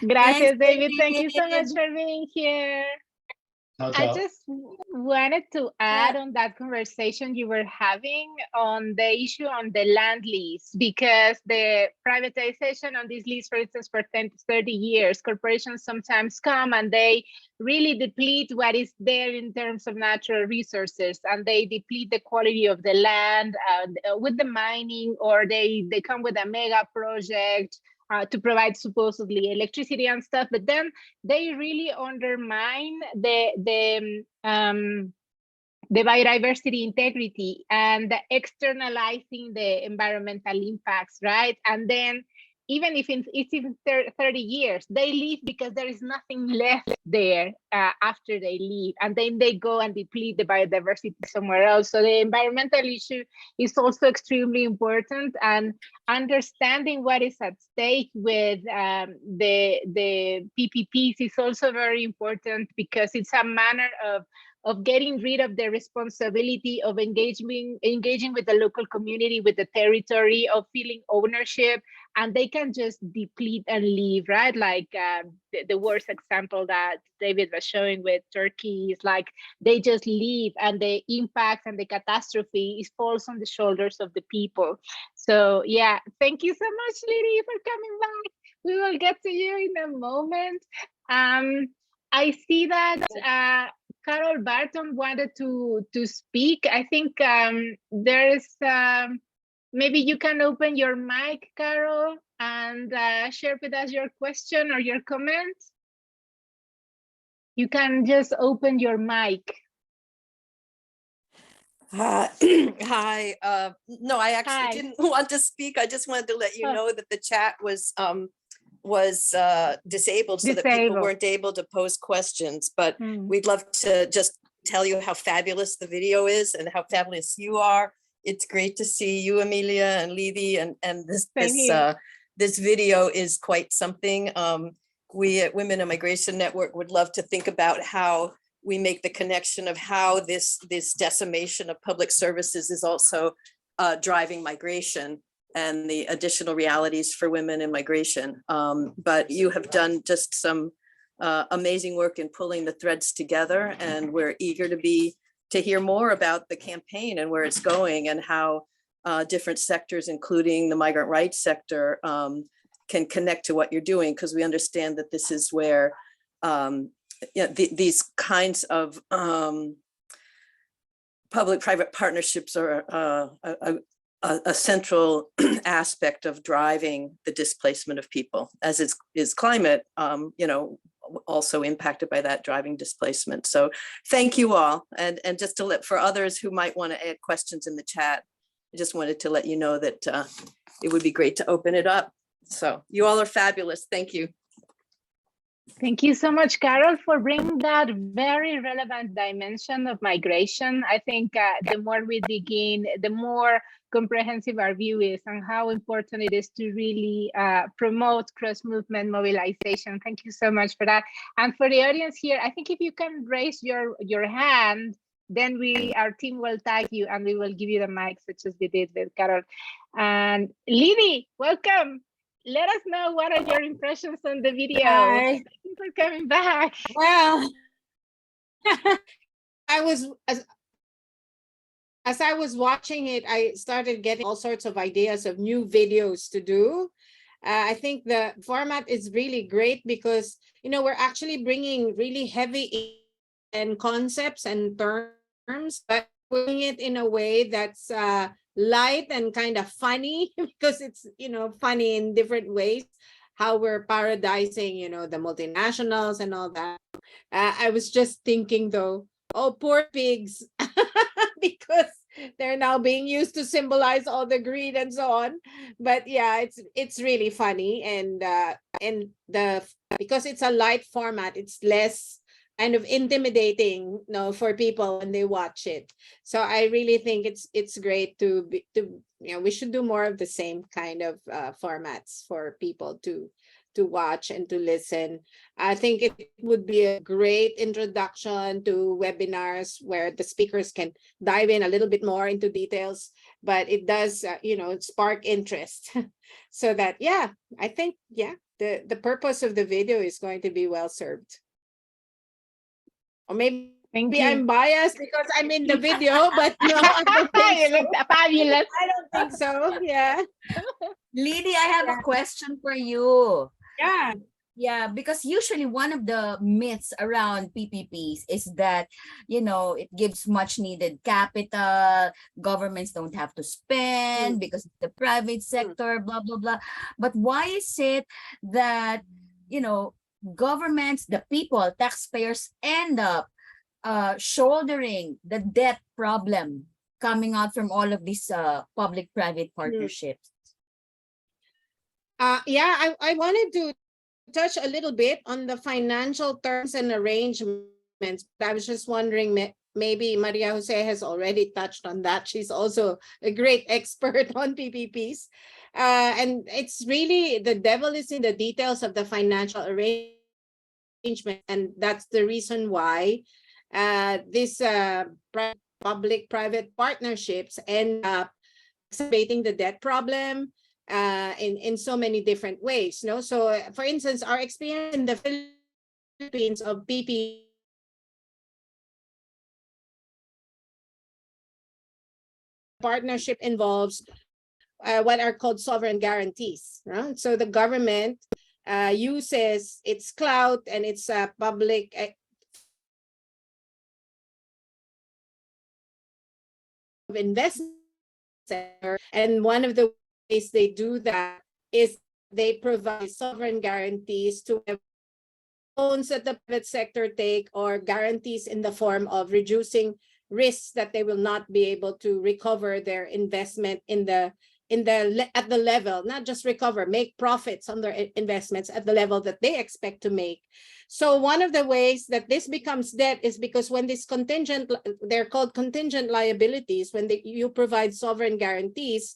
Gracias, David. Thank you so much for being here. I Ta-ta. just wanted to add on that conversation you were having on the issue on the land lease, because the privatization on this lease, for instance, for 10 to 30 years, corporations sometimes come and they really deplete what is there in terms of natural resources, and they deplete the quality of the land with the mining, or they come with a mega project to provide supposedly electricity and stuff, but then they really undermine the biodiversity integrity and externalizing the environmental impacts, right? And then even if it's in 30 years, they leave because there is nothing left there after they leave. And then they go and deplete the biodiversity somewhere else. So the environmental issue is also extremely important, and understanding what is at stake with the PPPs is also very important, because it's a manner of getting rid of the responsibility of engaging with the local community, with the territory, of feeling ownership, and they can just deplete and leave, right? Like the worst example that David was showing with Turkey is like they just leave, and the impact and the catastrophe falls on the shoulders of the people. So yeah, thank you so much, Lidy, for coming back. We will get to you in a moment. I see that Carol Barton wanted to speak. I think there is, maybe you can open your mic, Carol, and share with us your question or your comment. You can just open your mic. Hi. No, I actually didn't want to speak. I just wanted to let you know that the chat was disabled so that people weren't able to pose questions, but we'd love to just tell you how fabulous the video is and how fabulous you are. It's great to see you, Amelia and Lidy, and Same this video is quite something. We at Women in Migration Network would love to think about how we make the connection of how this decimation of public services is also driving migration and the additional realities for women in migration. But you have done just some amazing work in pulling the threads together, and we're eager to hear more about the campaign and where it's going, and how different sectors, including the migrant rights sector, can connect to what you're doing, because we understand that this is where these kinds of public-private partnerships are a central aspect of driving the displacement of people, as is climate, also impacted by that, driving displacement. So thank you all. And just to for others who might want to add questions in the chat, I just wanted to let you know that it would be great to open it up. So you all are fabulous. Thank you. Thank you so much, Carol, for bringing that very relevant dimension of migration. I think the more we dig in, the more comprehensive our view is on how important it is to really promote cross-movement mobilization. Thank you so much for that. And for the audience here, I think if you can raise your hand, then our team will tag you and we will give you the mic, such as we did with Carol. And Lidy, welcome. Let us know what are your impressions on the video. Hi. Thank you for coming back. Well, as I was watching it, I started getting all sorts of ideas of new videos to do. I think the format is really great because, we're actually bringing really heavy and concepts and terms, but doing it in a way that's light and kind of funny, because it's, funny in different ways, how we're paradising, the multinationals and all that. I was just thinking though, oh, poor pigs, because they're now being used to symbolize all the greed and so on. But yeah, it's really funny, and because it's a light format, it's less kind of intimidating, for people when they watch it. So I really think it's great we should do more of the same kind of formats for people to watch and to listen. I think it would be a great introduction to webinars where the speakers can dive in a little bit more into details, but it does, spark interest. So that, I think, the purpose of the video is going to be well served. Or maybe I'm biased because I'm in the video, but no, I don't think so. Fabulous. I don't think so. Yeah. Lidy, I have a question for you. Yeah. Yeah, because usually one of the myths around PPPs is that, it gives much needed capital, governments don't have to spend because it's the private sector, blah, blah, blah. But why is it that, governments, the people, taxpayers end up shouldering the debt problem coming out from all of these public-private partnerships? I wanted to touch a little bit on the financial terms and arrangements. I was just wondering, maybe María José has already touched on that. She's also a great expert on PPPs. And it's really, the devil is in the details of the financial arrangement. And that's the reason why this public-private partnerships end up exacerbating the debt problem in so many different ways. So for instance, our experience in the Philippines of PP partnership involves what are called sovereign guarantees. So the government uses its clout and its public investment, and one of the ways they do that is they provide sovereign guarantees to loans that the private sector take, or guarantees in the form of reducing risks that they will not be able to recover their investment in the at the level, not just recover, make profits on their investments at the level that they expect to make. So one of the ways that this becomes debt is because when this contingent, they're called contingent liabilities, when you provide sovereign guarantees,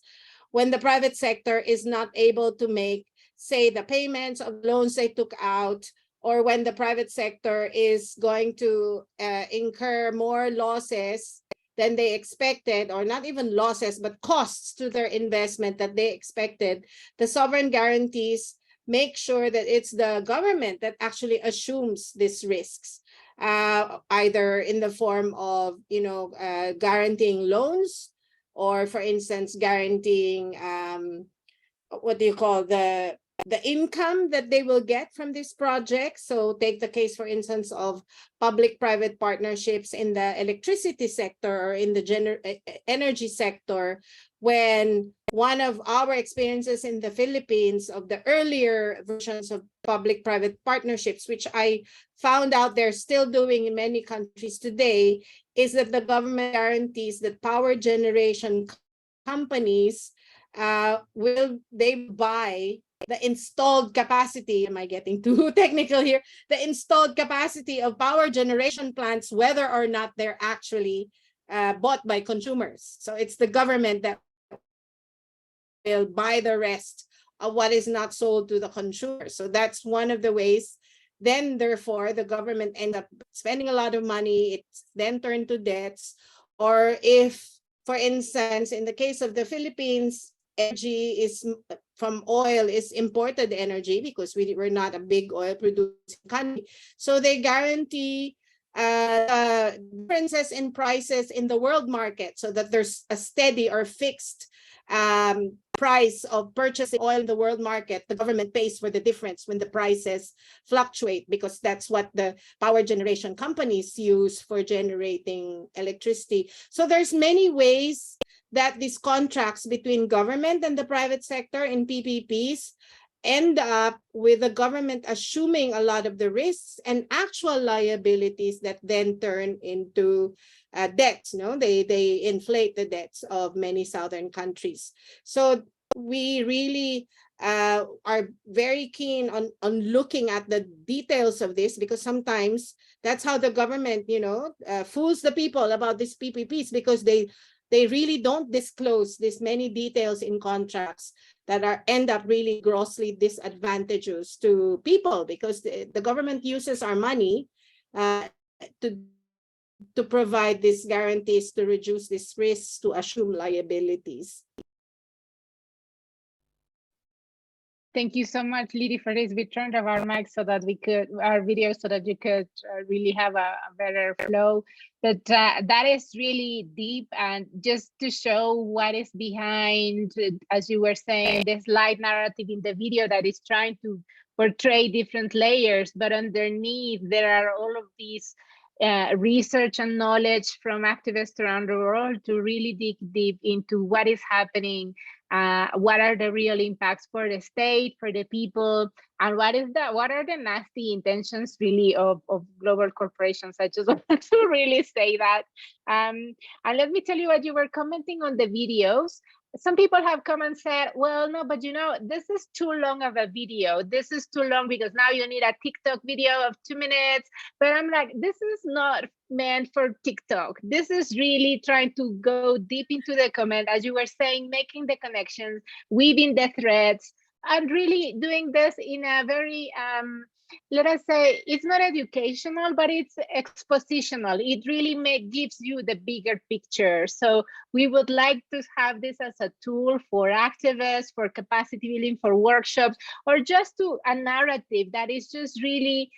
when the private sector is not able to make, say, the payments of loans they took out, or when the private sector is going to incur more losses than they expected, or not even losses, but costs to their investment that they expected, the sovereign guarantees make sure that it's the government that actually assumes these risks, either in the form of, guaranteeing loans, or for instance, guaranteeing, what do you call, the income that they will get from this project. So take the case, for instance, of public-private partnerships in the electricity sector or in the energy sector, when one of our experiences in the Philippines of the earlier versions of public-private partnerships, which I found out they're still doing in many countries today, is that the government guarantees that power generation companies will buy the installed capacity. Am I getting too technical here? The installed capacity of power generation plants, whether or not they're actually bought by consumers. So it's the government that will buy the rest of what is not sold to the consumer. So that's one of the ways. Then, therefore, the government ends up spending a lot of money. It's then turned to debts. Or if, for instance, in the case of the Philippines, energy is from oil is imported energy because we're not a big oil producing country. So they guarantee differences in prices in the world market so that there's a steady or fixed price of purchasing oil in the world market. The government pays for the difference when the prices fluctuate, because that's what the power generation companies use for generating electricity. So there's many ways that these contracts between government and the private sector in PPPs end up with the government assuming a lot of the risks and actual liabilities that then turn into debts. They inflate the debts of many southern countries. So we really are very keen on looking at the details of this, because sometimes that's how the government fools the people about these PPPs, because they really don't disclose this many details in contracts that end up really grossly disadvantageous to people, because the government uses our money to provide these guarantees, to reduce these risks, to assume liabilities. Thank you so much, Lidy, for this. We turned off our mics so that our video, so that you could really have a better flow. But that is really deep, and just to show what is behind, as you were saying, this light narrative in the video that is trying to portray different layers, but underneath there are all of these research and knowledge from activists around the world to really dig deep into what is happening. What are the real impacts for the state, for the people, and what are the nasty intentions really of global corporations? I just want to really say that. And let me tell you what you were commenting on the videos. Some people have come and said, well, no, but this is too long of a video. This is too long because now you need a TikTok video of 2 minutes. But I'm like, this is not meant for TikTok. This is really trying to go deep into the comment, as you were saying, making the connections, weaving the threads, and really doing this in a very, let us say, it's not educational, but it's expositional. It really gives you the bigger picture. So we would like to have this as a tool for activists, for capacity building, for workshops, or just a narrative that is just really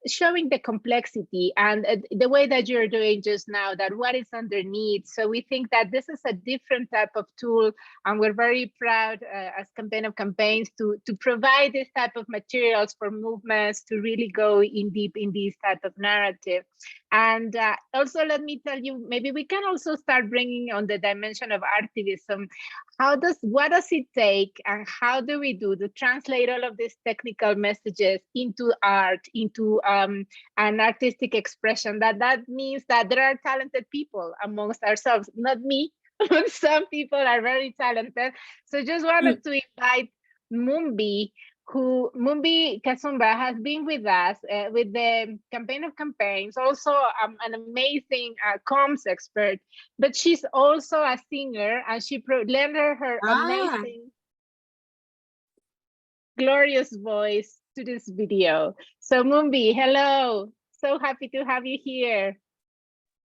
showing the complexity and the way that you're doing just now, that what is underneath. So we think that this is a different type of tool, and we're very proud as Campaign of Campaigns to provide this type of materials for movements to really go in deep in this type of narrative. And also, let me tell you, maybe we can also start bringing on the dimension of activism. What does it take, and how do we do to translate all of these technical messages into art, into an artistic expression? That means that there are talented people amongst ourselves, not me, Some people are very talented. So just wanted to invite Mumbi, who Mumbi Kasumba has been with us with the Campaign of Campaigns, also an amazing comms expert, but she's also a singer, and she lent her amazing, glorious voice to this video. So Mumbi, hello. So happy to have you here.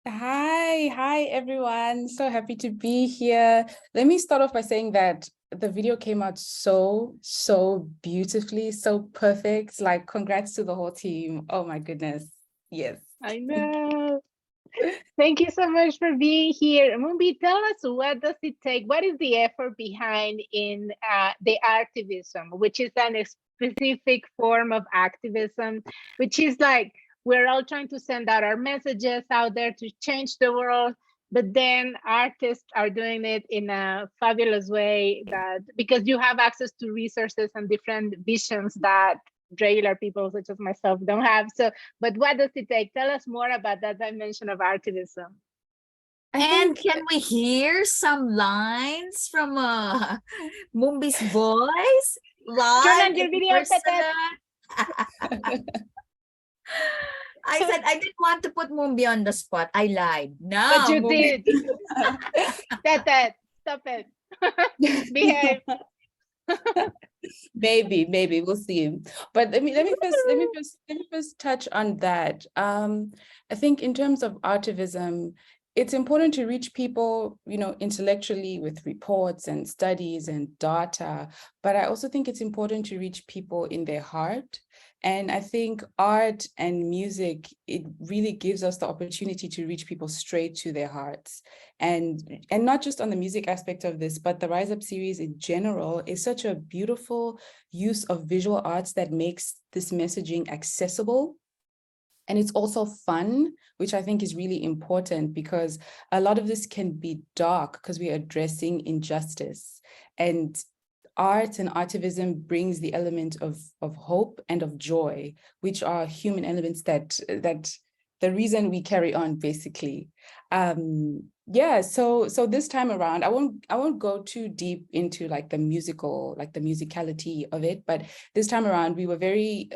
Hi everyone. So happy to be here. Let me start off by saying that the video came out so beautifully, so perfect. Like, congrats to the whole team. Oh my goodness. Yes. I know. Thank you so much for being here. Mumbi, tell us, what does it take? What is the effort behind in the activism, which is a specific form of activism, which is like, we're all trying to send out our messages out there to change the world, but then artists are doing it in a fabulous way, that because you have access to resources and different visions that regular people such as myself don't have. So, but what does it take? Tell us more about that dimension of activism. And can we hear some lines from Mumbi's voice? Turn on Live your in video, person. I said I didn't want to put Mumbi on the spot. I lied. No, but you Mumbi. did. Tete, stop it. Behave. Maybe we'll see. But let me first touch on that. I think in terms of artivism, it's important to reach people, you know, intellectually with reports and studies and data, but I also think it's important to reach people in their heart. And I think art and music, it really gives us the opportunity to reach people straight to their hearts. And not just on the music aspect of this, but the Rise Up series in general is such a beautiful use of visual arts that makes this messaging accessible. And it's also fun, which I think is really important, because a lot of this can be dark because we're addressing injustice. And art and artivism brings the element of hope and of joy, which are human elements that the reason we carry on, basically. Yeah, so this time around, I won't go too deep into like the musicality of it, but this time around we were very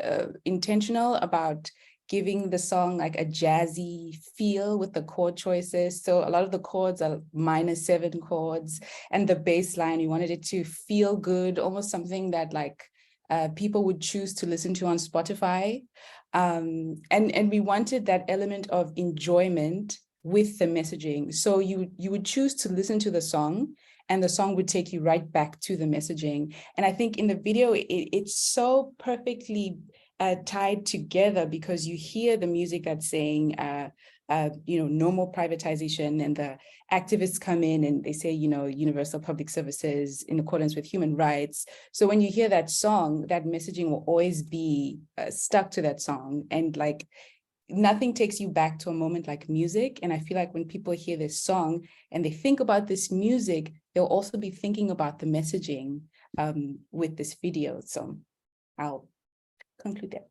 intentional about giving the song like a jazzy feel with the chord choices. So a lot of the chords are -7 chords, and the bass line, we wanted it to feel good, almost something that like people would choose to listen to on Spotify. And we wanted that element of enjoyment with the messaging. So you would choose to listen to the song, and the song would take you right back to the messaging. And I think in the video, it's so perfectly tied together, because you hear the music that's saying, you know, no more privatization, and the activists come in and they say, you know, universal public services in accordance with human rights. So when you hear that song, that messaging will always be stuck to that song. And like, nothing takes you back to a moment like music. And I feel like when people hear this song and they think about this music, they'll also be thinking about the messaging with this video. So I'll conclude that.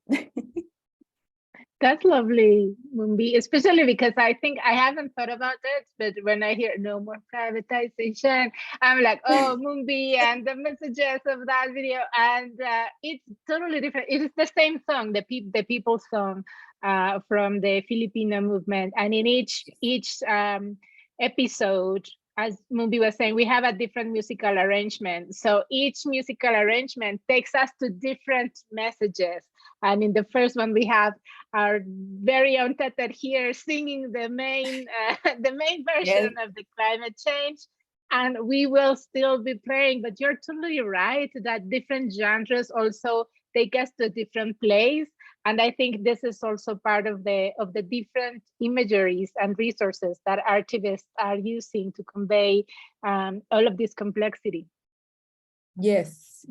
That's lovely, Mumbi, especially because I think I haven't thought about it, but when I hear no more privatization, I'm like, oh, Mumbi and the messages of that video. And it's totally different. It is the same song, the people's song from the Filipino movement. And in each episode, as Mumbi was saying, we have a different musical arrangement. So each musical arrangement takes us to different messages. And in the first one, we have our very own Tete here singing the main version of the climate change. And we will still be playing, but you're totally right that different genres also take us to a different place. And I think this is also part of the different imageries and resources that artivists are using to convey all of this complexity. Yes.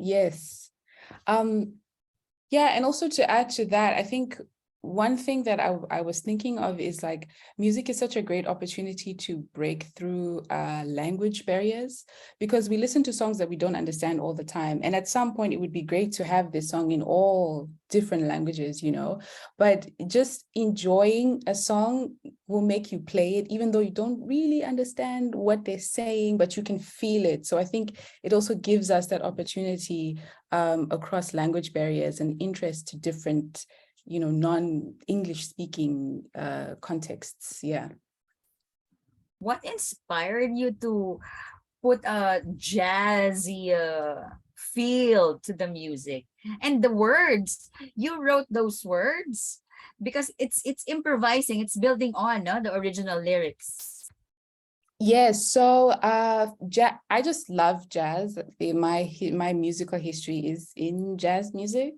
Yeah, and also to add to that, I think one thing that I was thinking of is like music is such a great opportunity to break through language barriers, because we listen to songs that we don't understand all the time. And at some point, it would be great to have this song in all different languages, you know, but just enjoying a song will make you play it, even though you don't really understand what they're saying, but you can feel it. So I think it also gives us that opportunity across language barriers and interest to different, you know, non-English speaking contexts. Yeah. What inspired you to put a jazzy feel to the music? And the words, you wrote those words because it's improvising, it's building on the original lyrics. Yes, so I just love jazz. My musical history is in jazz music.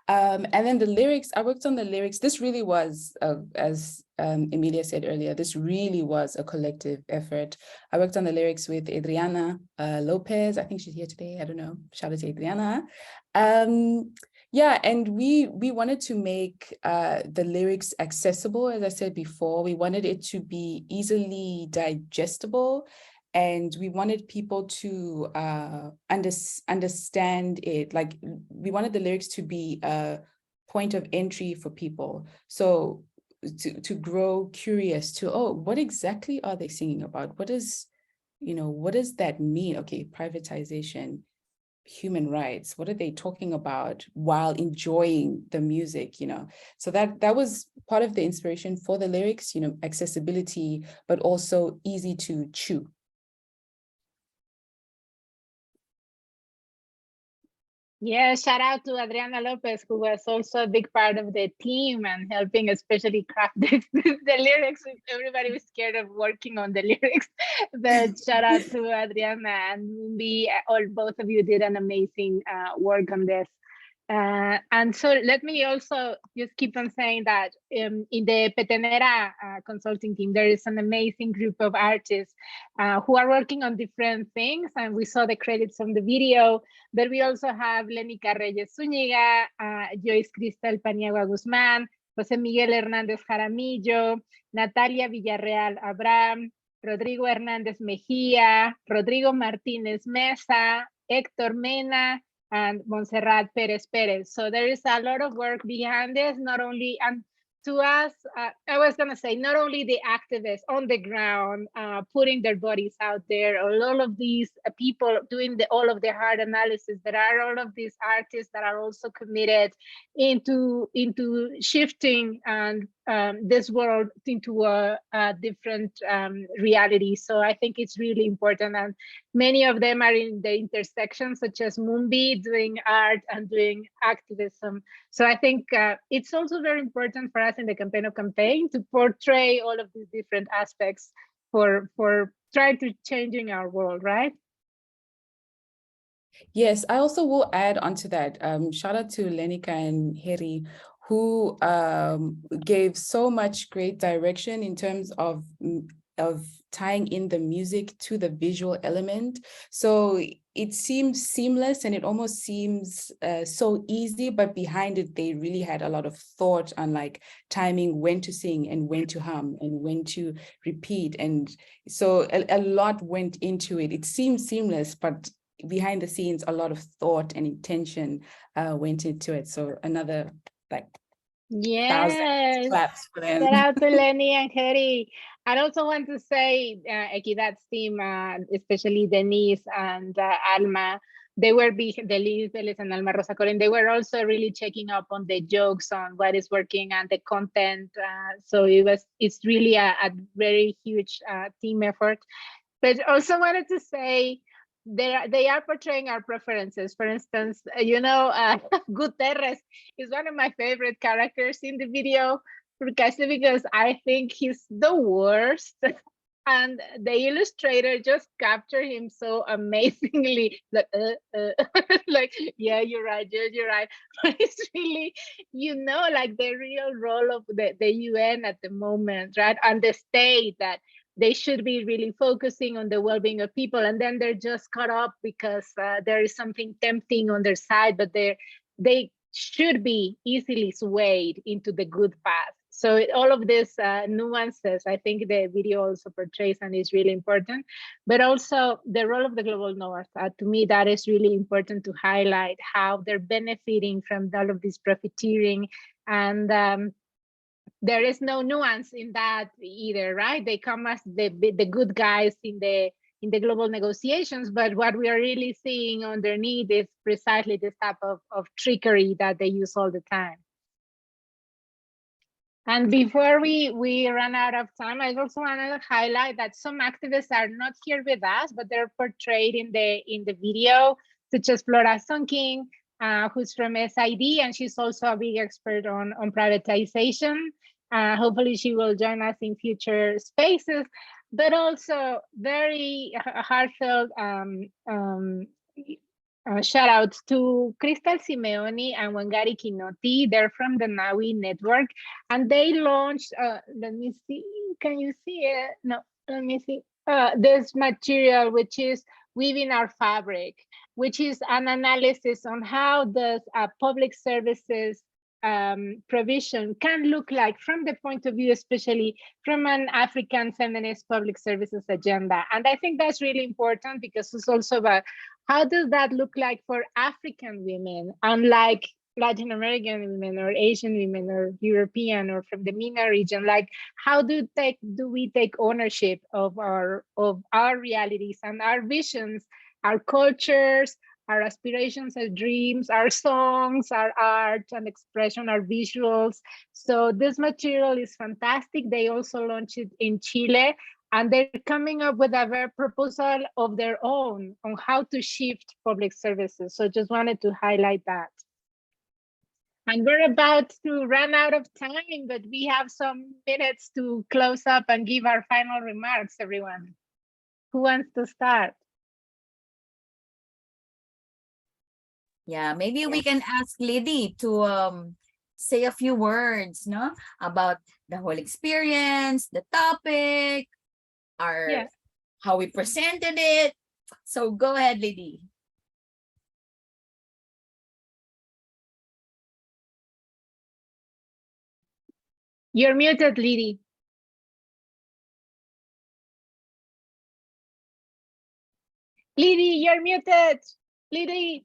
And then the lyrics, I worked on the lyrics. This really was, as Emilia said earlier, this really was a collective effort. I worked on the lyrics with Adriana Lopez. I think she's here today. I don't know. Shout out to Adriana. Yeah, and we wanted to make the lyrics accessible. As I said before, we wanted it to be easily digestible, and we wanted people to understand it. Like, we wanted the lyrics to be a point of entry for people. So to grow curious to, oh, what exactly are they singing about? What does that mean? Okay, privatization, human rights, what are they talking about while enjoying the music, you know? So that was part of the inspiration for the lyrics, you know, accessibility, but also easy to chew. Yeah, shout out to Adriana Lopez, who was also a big part of the team and helping especially craft the lyrics. Everybody was scared of working on the lyrics, but shout out to Adriana and both of you did an amazing work on this. And so let me also just keep on saying that in the Petenera consulting team, there is an amazing group of artists who are working on different things. And we saw the credits on the video, but we also have Lenica Reyes Zúñiga, Joyce Cristal Paniagua Guzmán, José Miguel Hernández Jaramillo, Natalia Villarreal Abraham, Rodrigo Hernández Mejía, Rodrigo Martínez Mesa, Héctor Mena, and Montserrat Perez Perez. So there is a lot of work behind this, not only, and to us, I was gonna say, not only the activists on the ground, putting their bodies out there, or all of these people doing all of the hard analysis, there are all of these artists that are also committed into shifting and this world into a different reality. So I think it's really important, and many of them are in the intersection, such as Mumbi, doing art and doing activism. So I think it's also very important for us in the Campaign of Campaign to portray all of these different aspects for trying to changing our world, right? Yes, I also will add onto that. Shout out to Lenica and Heri, who gave so much great direction in terms of tying in the music to the visual element. So it seems seamless and it almost seems so easy, but behind it, they really had a lot of thought on like timing, when to sing and when to hum and when to repeat. And so a lot went into it. It seems seamless, but behind the scenes, a lot of thought and intention went into it. So another like 1,000 claps for them. Shout out to Lenny and Heri. I also want to say Equidad's team, especially Denise and Alma, they were Denise Velez and Alma Rosa Corin. They were also really checking up on the jokes, on what is working and the content. So it's really a very huge team effort. But also wanted to say, they are portraying our preferences. For instance, Guterres is one of my favorite characters in the video, because I think he's the worst. And the illustrator just captured him so amazingly, like, like, yeah, you're right, you're right. But it's really, like the real role of the UN at the moment, right? And the state, that they should be really focusing on the well-being of people, and then they're just caught up because there is something tempting on their side, but they should be easily swayed into the good path. So all of these nuances, I think the video also portrays and is really important, but also the role of the global north. To me, that is really important to highlight how they're benefiting from all of this profiteering, and there is no nuance in that either, right? They come as the good guys in the global negotiations, but what we are really seeing underneath is precisely this type of trickery that they use all the time. And before we run out of time, I also want to highlight that some activists are not here with us, but they're portrayed in the video, such as Flora Sonking, who's from SID, and she's also a big expert on privatization. Hopefully she will join us in future spaces, but also very heartfelt shout outs to Crystal Simeoni and Wangari Kinoti. They're from the NAWI network, and they launched, let me see, can you see it? No, let me see. This material, which is Weaving Our Fabric, which is an analysis on how does public services provision can look like from the point of view, especially from an African feminist public services agenda. And I think that's really important because it's also about how does that look like for African women, unlike Latin American women or Asian women or European or from the MENA region? Like, how do we take ownership of our realities and our visions, our cultures, our aspirations, our dreams, our songs, our art and expression, our visuals? So this material is fantastic. They also launched it in Chile, and they're coming up with a proposal of their own on how to shift public services. So just wanted to highlight that. And we're about to run out of time, but we have some minutes to close up and give our final remarks, everyone. Who wants to start? Yeah, maybe we can ask Lidy to say a few words, no, about the whole experience, the topic, how we presented it. So go ahead, Lidy. You're muted, Lidy. Lidy, you're muted. Lidy.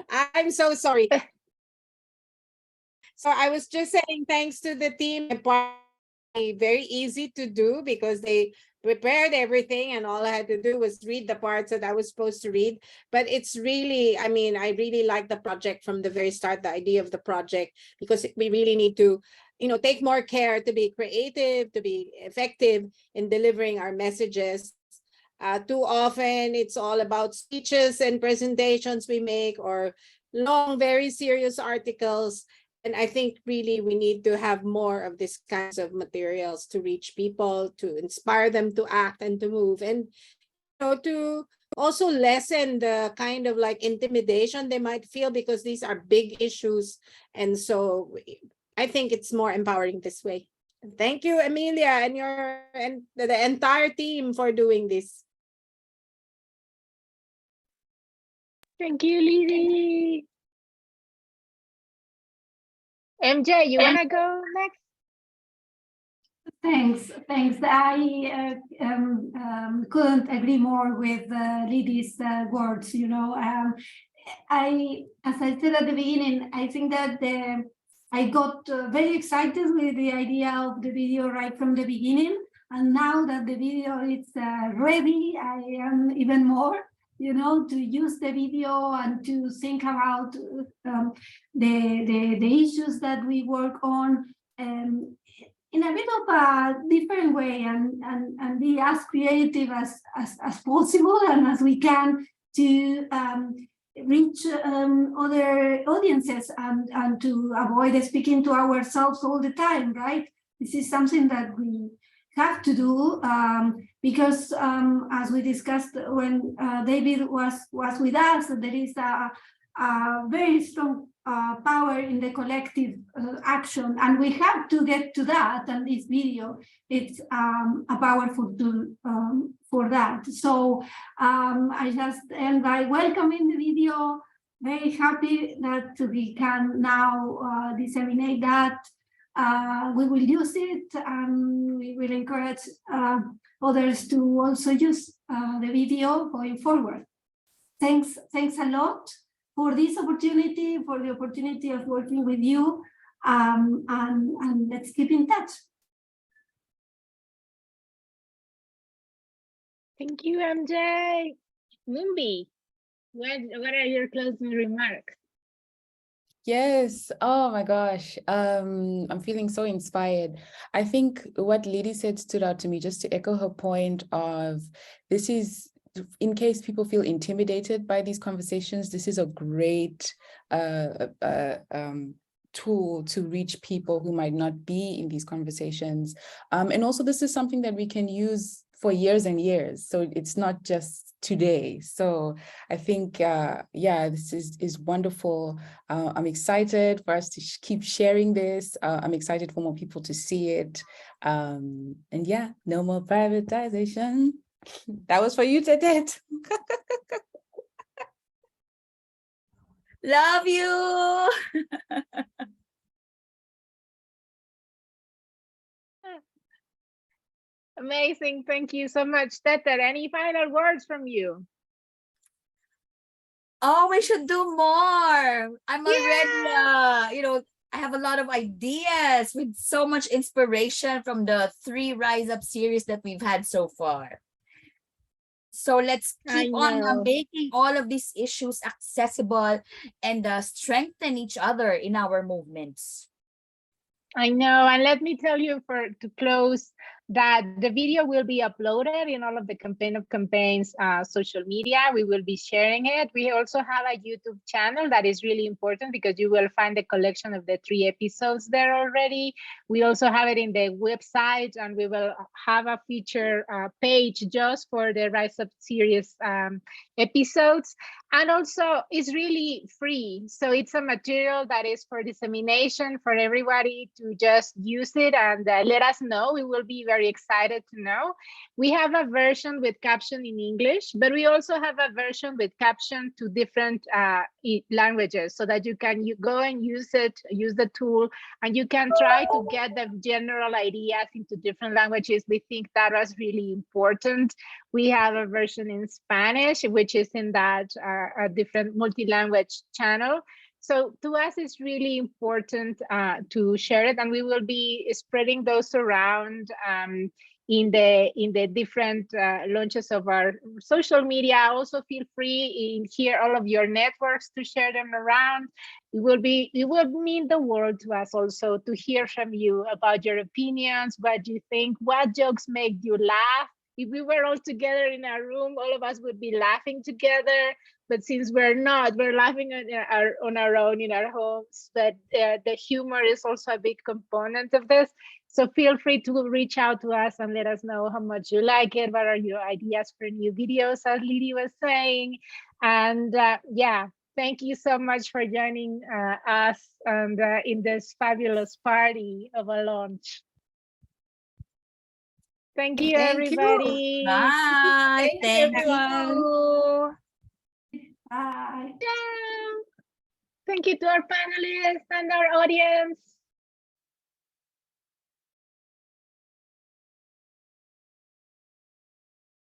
I'm so sorry. So I was just saying thanks to the team. Very easy to do because they prepared everything and all I had to do was read the parts that I was supposed to read. But it's really, I mean, I really like the project from the very start, the idea of the project, because we really need to, you know, take more care to be creative, to be effective in delivering our messages. Too often it's all about speeches and presentations we make or long, very serious articles. And I think really we need to have more of these kinds of materials to reach people, to inspire them to act and to move, and to also lessen the kind of like intimidation they might feel because these are big issues. And so I think it's more empowering this way. Thank you, Emilia, and the entire team for doing this. Thank you, Lidy. MJ, you want to go next? Thanks. I couldn't agree more with Lidy's words. You know, as I said at the beginning, I think that I got very excited with the idea of the video right from the beginning, and now that the video is ready, I am even more, you know, to use the video and to think about the issues that we work on in a bit of a different way, and be as creative as possible and as we can to reach other audiences and to avoid speaking to ourselves all the time, right? This is something that we have to do because as we discussed when David was with us, there is a very strong power in the collective action, and we have to get to that, and this video it's a powerful tool for that. So I just end by welcoming the video, very happy that we can now disseminate that. We will use it, and we will encourage others to also use the video going forward. Thanks a lot for this opportunity, for the opportunity of working with you, and let's keep in touch. Thank you, MJ. Mumbi, what are your closing remarks? Yes. Oh my gosh. I'm feeling so inspired. I think what Lidy said stood out to me, just to echo her point of, this is, in case people feel intimidated by these conversations, this is a great tool to reach people who might not be in these conversations. And also, this is something that we can use for years and years. So it's not just today. So I think, yeah, this is wonderful. I'm excited for us to keep sharing this. I'm excited for more people to see it. And yeah, no more privatization. That was for you, Tetet. Love you. Amazing. Thank you so much, Tetet. Any final words from you? Oh, we should do more. I'm already, I have a lot of ideas with so much inspiration from the 3 Rise Up series that we've had so far. So let's keep on making all of these issues accessible and strengthen each other in our movements. I know, and let me tell you to close that the video will be uploaded in all of the Campaign of Campaigns social media. We will be sharing it. We also have a YouTube channel that is really important because you will find the collection of the 3 episodes there already. We also have it in the website, and we will have a feature page just for the Rise Up series episodes. And also, it's really free. So it's a material that is for dissemination for everybody to just use it and let us know. We will be very excited to know. We have a version with caption in English, but we also have a version with caption to different languages so that you can go and use it, use the tool, and you can try to get the general ideas into different languages. We think that was really important. We have a version in Spanish, which is in that a different multi-language channel. So to us, it's really important to share it, and we will be spreading those around in the different launches of our social media. Also, feel free in here all of your networks to share them around. It will mean the world to us also to hear from you about your opinions, what you think, what jokes make you laugh. If we were all together in a room, all of us would be laughing together. But since we're not, we're laughing on our own in our homes. But the humor is also a big component of this. So feel free to reach out to us and let us know how much you like it. What are your ideas for new videos, as Lidy was saying? And yeah, thank you so much for joining us and in this fabulous party of a launch. Thank you, everybody. Bye. Thank you. Bye. Thank you to our panelists and our audience.